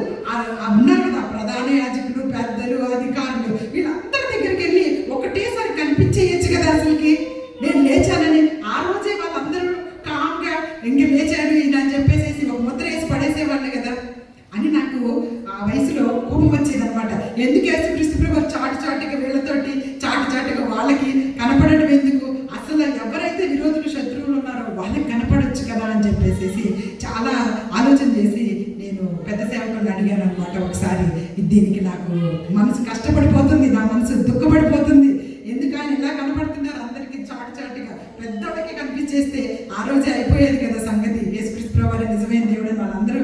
ఉన్నారు కదా, ప్రధాన యాజకులు, పెద్దలు, అధికారులు, వీళ్ళందరి దగ్గరికి వెళ్ళి ఒకటేసారి కనిపించేయచ్చు కదా అసలుకి నేను లేచానని. ఆ రోజే వాళ్ళందరూ కామ్గా ఇంక లేచాడు ఈయన అని చెప్పేసి ఒక ముద్ర వేసి పడేసేవాళ్ళు కదా అని నాకు ఆ వయసులో కోపం వచ్చేది అనమాట. ఎందుకు యేసుక్రీస్తు ప్రభువారు చాటుగా వీళ్ళతోటి చాటుగా వాళ్ళకి కనపడడం ఎందుకు, అసలు ఎవరైతే విరోధులు శత్రువులు ఉన్నారో వాళ్ళకి కనపడవచ్చు కదా అని చెప్పేసి చాలా ఆలోచన చేసి నేను పెద్ద సేవకులను అడిగాను అనమాట. ఒకసారి దీనికి నాకు మనసు కష్టపడిపోతుంది, నా మనసు దుఃఖపడిపోతుంది, ఎందుకు ఆయన ఇలా కనపడుతున్నారు అందరికీ చాటుగా పెద్దవాళ్ళకి కనిపించేస్తే ఆ రోజే అయిపోయేది కదా సంగతి, యేసుక్రీస్తు ప్రభువారు నిజమైన దేవుడు అని వాళ్ళందరూ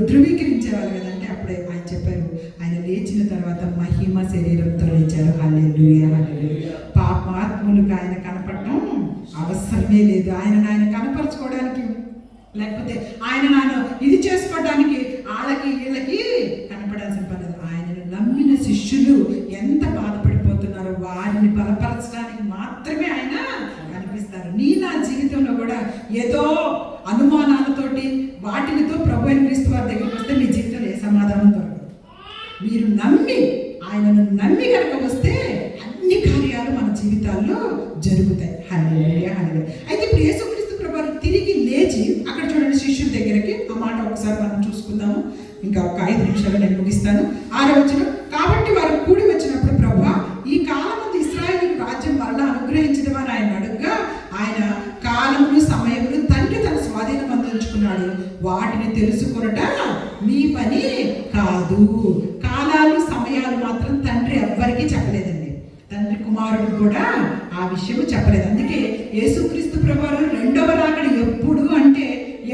ధృవీకరించేవాళ్ళు కదా. అంటే అప్పుడే ఆయన చెప్పారు, ఆయన లేచిన తర్వాత మహిమ శరీరంతో లేచారు. హల్లెలూయా హల్లెలూయా. పాపాత్ములకు ఆయన కనపడటం అవసరమే లేదు. ఆయన కనపరచుకోవడానికి లేకపోతే ఆయన ఇది చేసుకోవడానికి వాళ్ళకి వీళ్ళకి కనపడాల్సిన పని లేదు. ఆయనను నమ్మిన శిష్యులు ఎంత బాధపడిపోతున్నారో వారిని బలపరచడానికి మాత్రమే ఆయన కనిపిస్తారు. నా జీవితంలో కూడా ఏదో అనుమానాలతోటి వాటితో ప్రభు అయిన క్రీస్తు వారి దగ్గరికి వస్తే మీ జీవితంలో ఏ సమాధానం దొరకదు. మీరు ఆయనను నమ్మి కనుక వస్తే అన్ని కార్యాలు మన జీవితాల్లో జరుగుతాయి. హల్లెలూయా హల్లెలూయా. అయితే ఇప్పుడు యేసుక్రీస్తు ప్రభువారు తిరిగి లేచి అక్కడ చూడండి శిష్యుల దగ్గరికి, ఆ మాట ఒకసారి మనం చూసుకుందాము. ఇంకా ఒక 5 నిమిషాలు నేను ముగిస్తాను. 6వ వచనం, కాబట్టి వారు కూడి వచ్చినప్పుడు ప్రభువా ఈ కాలమందు ఇశ్రాయేలు రాజ్యం మరలా అనుగ్రహించదమని ఆయన అడుగ్గా, ఆయన కాలములు సమయములు తండ్రి తన స్వాధీనం అందించుకున్నాడు, వాటిని తెలుసుకొనుట మీ పని కాదు. కాలాలు సమయాలు మాత్రం తండ్రి ఎవ్వరికీ చెప్పలేదండి, తండ్రి కుమారుడు కూడా ఆ విషయం చెప్పలేదు. అందుకే యేసుక్రీస్తు ప్రభువారు రెండవ రాకడ ఎప్పుడు అంటే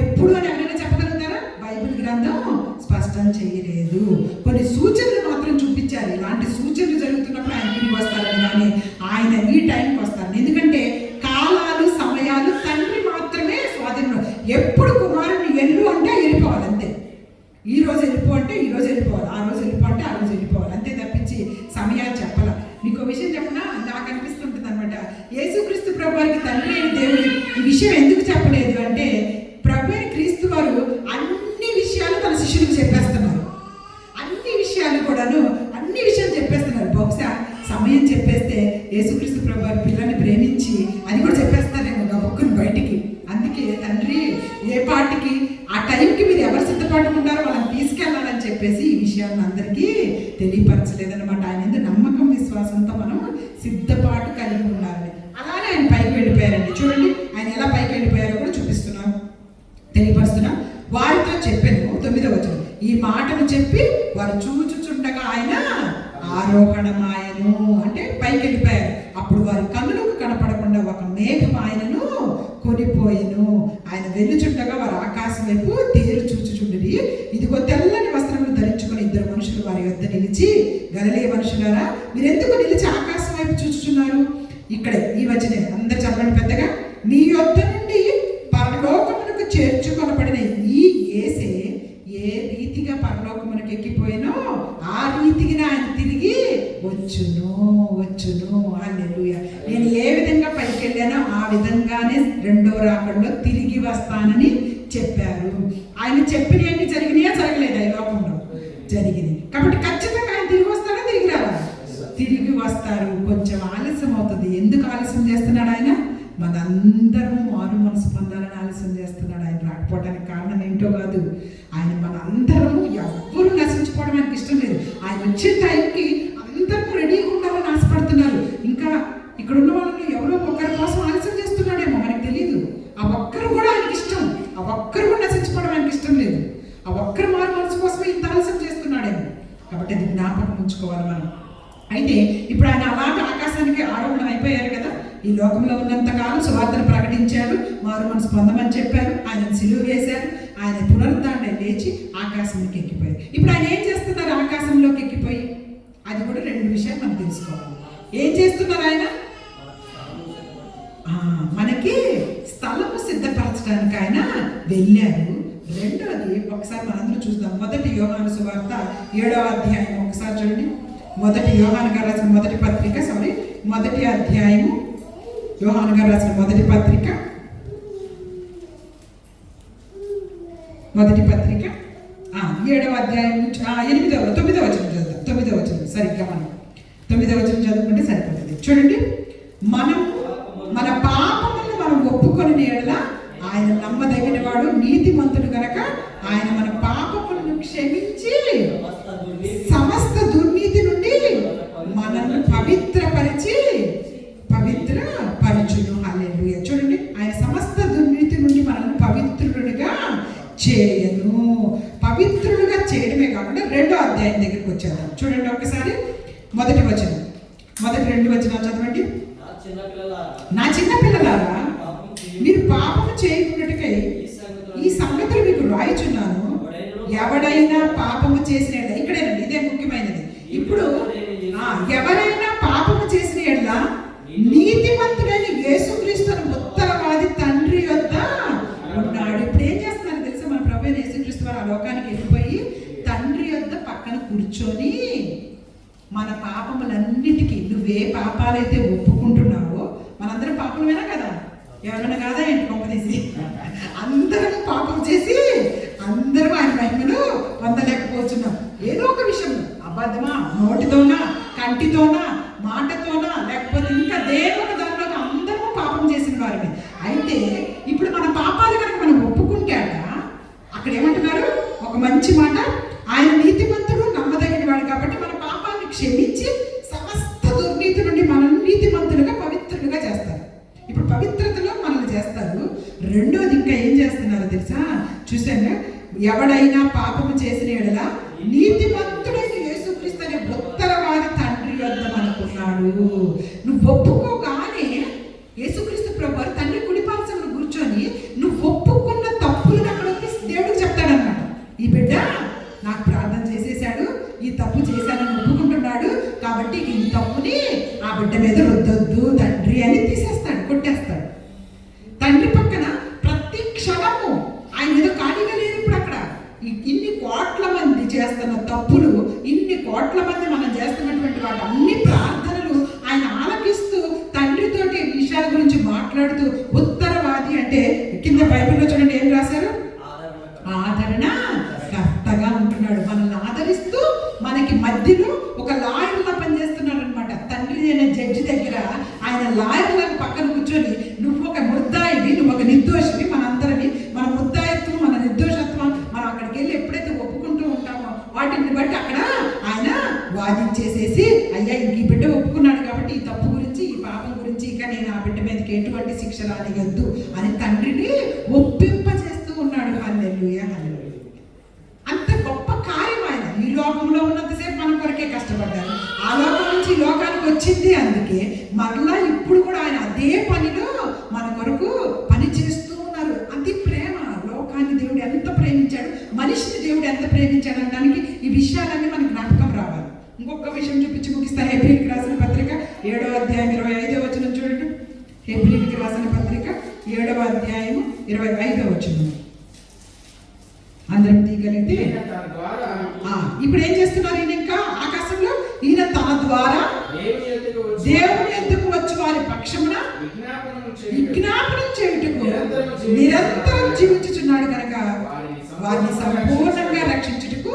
ఎప్పుడు అని ఎవరైనా చెప్పగలుగుతారా? బైబిల్ గ్రంథం స్పష్టం చేయలేదు. కొన్ని సూచనలు మాత్రం చూపించారు, ఇలాంటి సూచనలు జరుగుతున్నప్పుడు ఆయన తిరిగి వస్తారని, కానీ ఆయన ఈ టైంకి వస్తారు. ఎందుకంటే కాలాలు సమయాలు తండ్రి మాత్రమే స్వాధీనం. ఎప్పుడు కుమారుని ఎల్లు అంటే వెళ్ళిపోవాలి అంతే. ఈ రోజు వెళ్ళిపో అంటే ఈ రోజు వెళ్ళిపోవాలి, ఆ రోజు వెళ్ళిపో అంటే ఆ రోజు వెళ్ళిపోవాలి అంతే తప్పించి సమయాలు చెప్పాల. మీకు విషయం చెప్పనా, నాకు అనిపిస్తుంటుంది అనమాట, యేసుక్రీస్తు ప్రభువారికి తండ్రి అయిన దేవుడు ఈ విషయం ఎందుకు చెప్పలేదు అంటే, ప్రభు అయిన క్రీస్తు వారు అన్ని విషయాలు తన శిష్యులకు చెప్పేస్తున్నారు. అన్ని విషయాలు చెప్పేస్తున్నారు. బహుశా సమయం చెప్పేస్తే యేసుక్రీస్తు ప్రభువారు పిల్లల్ని ప్రేమించి అది కూడా చెప్పేస్తారేమో గబుక్కుని బయటికి. అందుకే తండ్రి ఏ పాటికి ఆ టైంకి మీరు ఎవరు సిద్ధపడుకుంటారో వాళ్ళని తీసుకెళ్లాలని చెప్పేసి ఈ విషయాన్ని అందరికీ తెలియపరచలేదన్నమాట. ఆయన ఎందుకు నమ్మకం విశ్వాసంతో మనం సిద్ధపాటు కలిగి ఉండాలని. అలానే ఆయన పైకి వెళ్ళిపోయారండి. చూడండి ఆయన ఎలా పైకి వెళ్ళిపోయారో కూడా తెలియపరుస్తున్నాం. వారితో చెప్పాను 9వ వచనం, ఈ మాటను చెప్పి వారు చూచుచుండగా ఆయన ఆరోహణమాయను అంటే పైకి వెళ్ళిపోయారు. అప్పుడు వారి కన్నులకు కనపడకుండా ఒక మేఘం ఆయనను కొనిపోయెను. ఆయన వెళ్ళుచుండగా వారు ఆకాశం వైపు తేరు చూచుచుండిరి. ఇదిగో తెల్లని వస్త్రములు ధరించుకుని 2 మనుషులు వారి వద్ద నిలిచి, గలిలయ మనుషులారా మీరెందుకు నిలిచి ఆకాశం వైపు చూచుచున్నారు? ఇక్కడ ఈ వచనే అందరు చదవండి పెద్దగా. మీ యొద్ద నుండి పరలోకమునకు చేర్చుకొనబడిన ఈ యేసే ఏ రీతిగా పరలోకమునకు ఎక్కిపోయినో ఆ రీతిగా ఆయన తిరిగి వచ్చును. హల్లెలూయా. నేను ఏ విధంగా పైకి వెళ్ళానో ఆ విధంగానే రెండవ రాకడలో తిరిగి వస్తానని చెప్పారు. ఆయన చెప్పినవన్నీ జరిగినాయా జరగలేదా? ఈ లోకంలో జరిగినాయి. కాబట్టి ఖచ్చితంగా ఆయన తిరిగి వస్తారా? తిరిగి వస్తారు. కొంచెం ఆలస్యం అవుతుంది. ఎందుకు ఆలస్యం చేస్తున్నాడు ఆయన? మనందరం మారు మనసు పొందాలని ఆలస్యం చేస్తున్నాడు. ఆయన రాకపోవడానికి కారణం ఏంటో కాదు, ఆయన మనందరము ఎవ్వరూ నశించుకోవడం ఆయనకి ఇష్టం లేదు. ఆయన వచ్చే టైంకి అందరూ రెడీగా ఉండాలని ఆశపడుతున్నారు. ఇంకా ఇక్కడ ఉన్న వాళ్ళని ఎవరో ఒకరి కోసం ఆలస్యం చేస్తున్నాడేమో మనకు తెలియదు. ఆ ఒక్కరు కూడా ఆయనకి ఇష్టం, ఆ ఒక్కరు కూడా నశించుకోవడం ఆయనకి ఇష్టం లేదు. ఆ ఒక్కరు మారు మనసు కోసమే ఇంత ఆలస్యం చేస్తున్నాడేమో. కాబట్టి అది జ్ఞాపకం ఉంచుకోవాలి మనం. అయితే ఇప్పుడు ఆయన అలాగే ఆకాశానికి ఆరోహణం అయిపోయారు కదా. ఈ లోకంలో ఉన్నంత కాలం సువార్తను ప్రకటించారు, మారు మనసు పొందమని చెప్పారు, ఆయన సిలువ వేశారు, ఆయన పునరుద్ధారణ లేచి ఆకాశంలోకి ఎక్కిపోయారు. ఇప్పుడు ఆయన ఏం చేస్తున్నారు ఆకాశంలోకి ఎక్కిపోయి? అది కూడా రెండు విషయాలు మనం తెలుసుకోవాలి. ఏం చేస్తున్నారు ఆయన? మనకి స్థలము సిద్ధపరచడానికి ఆయన వెళ్ళారు. రెండోది ఒకసారి మనందరూ చూద్దాం. మొదటి యోహాను సువార్త 7వ అధ్యాయం ఒకసారి చూడండి. మొదటి యోహాను గారు రాసిన మొదటి పత్రిక మొదటి అధ్యాయము, యోహాను గారు రాసిన మొదటి పత్రిక 7వ అధ్యాయం 9వ వచనం చదువుతాం. 9వ వచనం సరిగ్గా మనం 9వ వచనం చదువుకుంటే సరిపోతుంది. చూడండి, మన పాపములను మనం ఒప్పుకొని ఎడల ఆయన నమ్మదగిన వాడు, నీతిమంతుడు గనక ఆయన మన పాపములను క్షమించి సమస్త దుర్నీతి నుండి మనల్ని పవిత్రపరచును. హల్లెలూయా. చూడండి, ఆయన సమస్త దుర్నీతి నుండి మనల్ని పవిత్రుడుగా చేయను. పవిత్రుడుగా చేయడమే కాకుండా 2వ అధ్యాయం దగ్గరికి వచ్చేద్దాం. చూడండి ఒకసారి మొదటి 2 వచనాలు చదవండి. నా చిన్న పిల్లలారా, మీరు పాపము చేయకున్నట్టుకై ఈ సంగతులు మీకు రాయిచున్నాను. ఎవడైనా పాపము చేసిన ఎడల, ఇక్కడేనండి ఇదే ముఖ్యమైనది. ఇప్పుడు ఎవరైనా పాపము చేసిన ఎడల నీతిమంతుడైన యేసుక్రీస్తును ఉత్తరవాది తండ్రి యొద్ద ఉన్నాడు. ఇప్పుడు ఏం చేస్తున్నారు తెలుసా? మన ప్రభువైన యేసుక్రీస్తు వారు ఆ లోకానికి వెళ్ళిపోయి తండ్రి యొద్ద పక్కన కూర్చొని మన పాపములన్నిటికీ, నువ్వే పాపాలైతే ఒప్పుకుంటున్నావో, మనందరం పాపమేనా కదా? ఎవరైనా కాదా ఏంటి? పంపదీసి అందరం పాపం చేసి అందరం ఆయన మహిమను పొందలేకపోతున్నాం. ఏదో ఒక విషయం, అబద్ధమా, నోటితోనా, కంటితోనా, మాటతోనా, లేకపోతే ఇంకా దేని ఒక దానిలో అందరూ పాపం చేసిన వారిని. అయితే ఇప్పుడు మన పాపాలు కనుక మనం ఒప్పుకుంటే అక్కడ ఏమంటున్నారు? ఒక మంచి మాట, ఆయన నీతిమంతుడు, నమ్మదగిన వాడు కాబట్టి మన పాపాన్ని క్షమించి సమస్త దుర్నీతి నుండి మనల్ని నీతిమంతులుగా పవిత్రులుగా చేస్తారు. ఇప్పుడు పవిత్రతలో మనల్ని చేస్తారు. రెండోది ఇంకా ఏం చేస్తున్నారో తెలుసా? చూసాను, ఎవడైనా పాపము చేసిన ఎడల నీతిమంతుడైన యేసుక్రీస్తు అనే ఉత్తరవాది తండ్రి యొద్ద మనకున్నాడు. నువ్వు ఒప్పుకోగానే యేసుక్రీస్తు ప్రభువారు తండ్రి కుడిపార్శ్వమున కూర్చొని నువ్వు ఒప్పుకున్న తప్పులను అక్కడ దేవుడికి చెప్తాడన్నమాట. ఈ బిడ్డ నాకు ప్రార్థన చేసేసాడు, ఈ తప్పు చేశానని ఒప్పుకుంటున్నాడు, కాబట్టి ఈ తప్పుని ఆ బిడ్డ మీద రుద్దొద్దు తండ్రి అని తీసేస్తాడు, కొట్టేస్తాడు. తండ్రి పక్కన ప్రతి క్షణము ఆయన ఏదో ఖాళీగా లేదు. ఇప్పుడు అక్కడ ఇన్ని కోట్ల మంది చేస్తున్న తప్పులు, ఇన్ని కోట్ల మంది మనం చేస్తున్నటువంటి వాటి అన్ని ప్రార్థనలు ఆయన ఆలకిస్తూ తండ్రితోటి విషయాల గురించి మాట్లాడుతూ ఉత్తరవాది అంటే కింద బైబిల్లో చూడండి ఏం రాశారు? ఆదరణ కర్తగా ఉంటున్నాడు. మనల్ని ఆదరిస్తూ మనకి మధ్యలో ఒక లాయర్లా పనిచేస్తున్నాడు అనమాట. తండ్రి అనే జడ్జి దగ్గర ఆయన లాయర్లను పక్కన కూర్చొని, నువ్వు ఒక ముద్దాయివి, నువ్వు ఒక నిర్దోషివి, మనందరివి, మన ముద్దాయిత్వం, మన నిర్దోషత్వం మనం అక్కడికి వెళ్ళి ఎప్పుడైతే ఒప్పుకుంటూ ఉంటామో వాటిని బట్టి అక్కడ ఆయన వాదించేసేసి, అయ్యా ఇంక ఈ బిడ్డ ఒప్పుకున్నాడు కాబట్టి ఈ తప్పు గురించి, ఈ పాపం గురించి ఇక నేను ఆ బిడ్డ మీదకి ఎటువంటి శిక్ష రానియద్దు అని తండ్రిని ఒప్పింపజేస్తూ ఉన్నాడు. హల్లెలూయా, హల్లెలూయా. అంత గొప్ప కార్యం ఆయన. ఈ లోకంలో ఉన్నంతసేపు మన కొరకే కష్టపడ్డారు, ఆ లోకం నుంచి ఈ లోకానికి వచ్చింది. అందుకే మరలా ఇప్పుడు కూడా ఆయన అదే పనిలో మన కొరకు పని చేస్తూ ఉన్నారు. అది ప్రేమ. లోకాన్ని దేవుడు ఎంత ప్రేమించాడు, మనిషిని దేవుడు ఎంత ప్రేమించాడు అనడానికి ఈ విషయాలన్నీ మనకు జ్ఞాపకం రావాలి. ఇంకొక విషయం చూపించి ముగిస్తా. హెబ్రీయులకు రాసిన పత్రిక 7వ అధ్యాయం 25వ వచనం చూడండి. హెబ్రీయులకు రాసిన పత్రిక 7వ అధ్యాయం 25వ వచనం అందరం తీయగలిగితే, ఇప్పుడు ఏం చేస్తున్నారు ఈయన? ఇంకా ఆకాశంలో ఈయన తన ద్వారా దేవుని ఎందుకు వచ్చి వారి పక్షమున విజ్ఞాపనం చేయుటకు నిరంతరం జీవించుచున్నాడు కనుక వారిని సంపూర్ణంగా రక్షించుటకు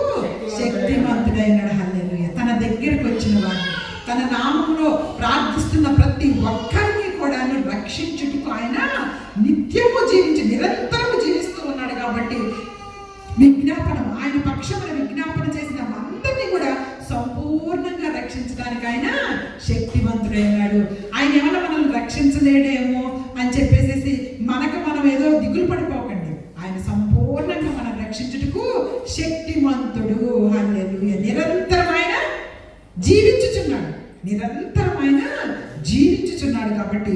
శక్తిమంతుడైనాడు. హల్లెలూయా. తన దగ్గరకు వచ్చిన వారిని, తన నామంలో ప్రార్థిస్తున్న ప్రతి ఒక్కరిని కూడా రక్షించుటకు ఆయన నిత్యము నిరంతరము జీవిస్తూ ఉన్నాడు. కాబట్టి విజ్ఞాపనం, ఆయన పక్షమున విజ్ఞాపన చేసిన అందరినీ కూడా సంపూర్ణంగా రక్షించడానికి ఆయన శక్తివంతుడైనాడు. ఆయన ఏమన్నా మనల్ని రక్షించలేడేమో అని చెప్పేసి మనం ఏదో దిగులు పడిపోకండి. ఆయన సంపూర్ణంగా మనం రక్షించుటకు శక్తిమంతుడు. హల్లెలూయా. నిరంతరమైన జీవించుచున్నాడు కాబట్టి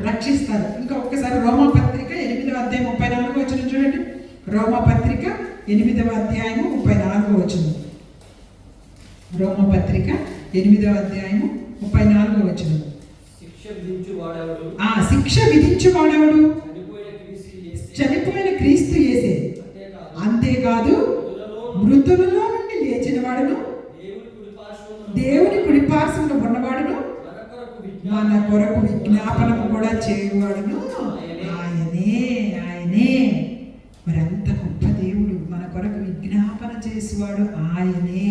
రక్షిస్తారు. ఇంకా ఒక్కసారి రోమాపత్రిక 8వ అధ్యాయం 34వ వచనం చూడండి. రోమాపత్రిక 8వ అధ్యాయము 34వ వచనం. రోమాపత్రిక 8వ అధ్యాయము 34వ వచనం. శిక్ష విధించువాడెవడు? చనిపోయిన క్రీస్తు యేసే. అంతేకాదు మృతులలో నుండి లేచిన వాడును, దేవుని కుడిపార్శ్వమున ఉన్నవాడును, మన కొరకు విజ్ఞాపనము కూడా చేయువాడును ఆయనే. మరి అంత గొప్ప దేవుడు, మన కొరకు విజ్ఞాపన చేసేవాడు ఆయనే.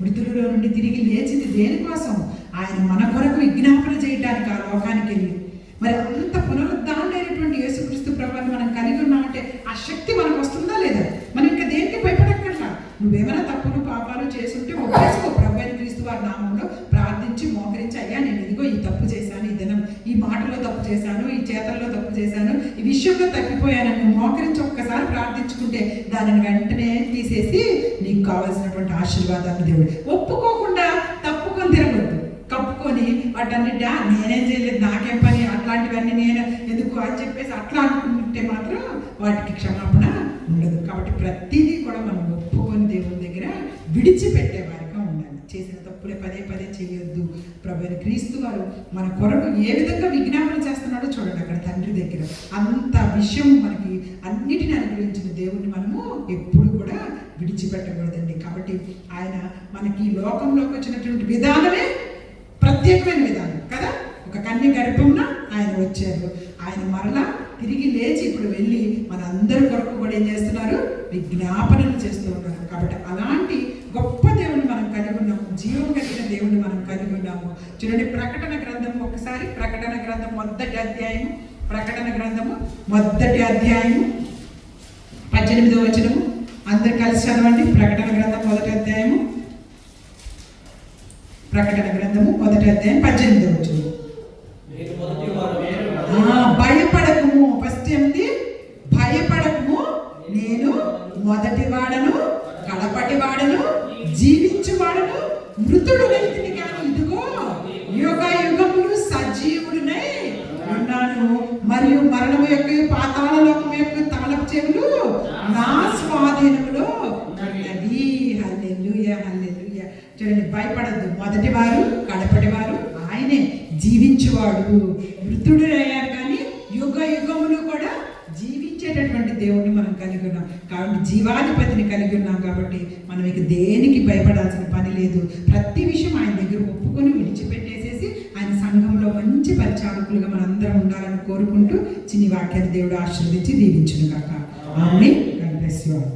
మృతులలో నుండి తిరిగి లేచింది దేనికోసం? ఆయన మన కొరకు విజ్ఞాపన చేయడానికి ఆ లోకానికి వెళ్ళి. మరి అంత పునరుద్ధారణైనటువంటి యేసుక్రీస్తు ప్రభువుని మనం కలిగి ఉన్నామంటే ఆ శక్తి మనకు వస్తుందా లేదా? మనం ఇంకా దేనికి భయపడక్కర్లా. నువ్వేమైనా తప్పులు పాపాలు చేసుంటే ఒప్పేసుకో. ప్రభు అయిన క్రీస్తు వారి నామంలో ప్రార్థించి మోకరించి, అయ్యా నేను ఇదిగో ఈ తప్పు చేశాను, ఈ దినం ఈ మాటలో తప్పు చేశాను, ఈ చేతల్లో తప్పు చేశాను, ఈ విషయంలో తప్పిపోయాను, నువ్వు మోకరించి ఒక్కసారి ప్రార్థించుకుంటే దానిని వెంటనే తీసేసి నీకు కావాల్సినటువంటి ఆశీర్వాదాన్ని దేవుడు. ఒప్పుకోకుండా తప్పుకొని తిరగద్దు, కప్పుకొని వాటన్నిటి నేనేం చేయలేదు, నాకేం పని, అట్లాంటివన్నీ నేను ఎందుకు అని చెప్పేసి అట్లా అనుకుంటే మాత్రం వాటికి క్షమాపణ ఉండదు. కాబట్టి ప్రతిదీ కూడా మనం ఒప్పుకొని దేవుని దగ్గర విడిచిపెట్టే వారిగా ఉండాలి. చేసిన తప్పులే పదే పదే చేయొద్దు. ప్రభువైన క్రీస్తు వారు మన కొరకు ఏ విధంగా విజ్ఞాపన చేస్తున్నాడో చూడండి అక్కడ తండ్రి దగ్గర. అంత విషయం మనకి అన్నిటిని అనుగ్రహించిన దేవుణ్ణి మనము ఎప్పుడు కూడా విడిచిపెట్టకూడదండి. కాబట్టి ఆయన మనకి లోకంలోకి వచ్చినటువంటి విధానమే ప్రత్యేకమైన విధానం కదా. ఒక కన్య గర్భంన ఆయన వచ్చారు, ఆయన మరలా తిరిగి లేచి ఇప్పుడు వెళ్ళి మన అందరి కొరకు కూడా ఏం చేస్తున్నారు? విజ్ఞాపనలు చేస్తూ ఉన్నారు. కాబట్టి అలాంటి గొప్ప దేవుని మనం కలిగి ఉన్నాము, జీవం కలిగిన దేవుని మనం కలిగి ఉన్నాము. చూడండి ప్రకటన గ్రంథం, ఒకసారి ప్రకటన గ్రంథం మొదటి అధ్యాయము, ప్రకటన గ్రంథము మొదటి అధ్యాయము 18వ వచనము. అందరు కలిసి చదవండి. ప్రకటన గ్రంథం మొదటి అధ్యాయము, ప్రకటన గ్రంథము మొదటి అధ్యాయం 18వ వచనం. భయపడకుము. ఫస్ట్ ఏమిటి? భయపడకుము, నేను మొదటి వాడను, కడపటి వాడను, జీవించువాడను, మృతుడు రైతుని కానీ ఇదిగో యుగ యుగములు సజీవుడినై ఉన్నాను, మరియు మరణము యొక్క పాతాళ లోకము యొక్క తాళపు చెవులు నా స్వాధీనములో ఉన్నవి. హల్లెలూయా, హల్లెలూయా. చూడండి, భయపడద్దు. మొదటి వారు, కడపటి వారు ఆయనే. జీవించువాడు, మృతుడు అయ్యారు కానీ యుగ యుగములు కూడా జీవించేటటువంటి దేవుడిని మనం కలిగి ఉన్నాం. కాబట్టి జీవాధిపతిని కలిగి ఉన్నాం. కాబట్టి మనం ఇక దేనికి భయపడాల్సిన పని లేదు. ప్రతి విషయం ఆయన దగ్గర ఒప్పుకొని విడిచిపెట్టేసేసి ఆయన సంఘంలో మంచి పరిచారకులుగా మనం అందరం ఉండాలని కోరుకుంటూ చిన్ని వాక్యాన్ని దేవుడు ఆశీర్వదించి దీవించును కాక. Amen. God bless you all.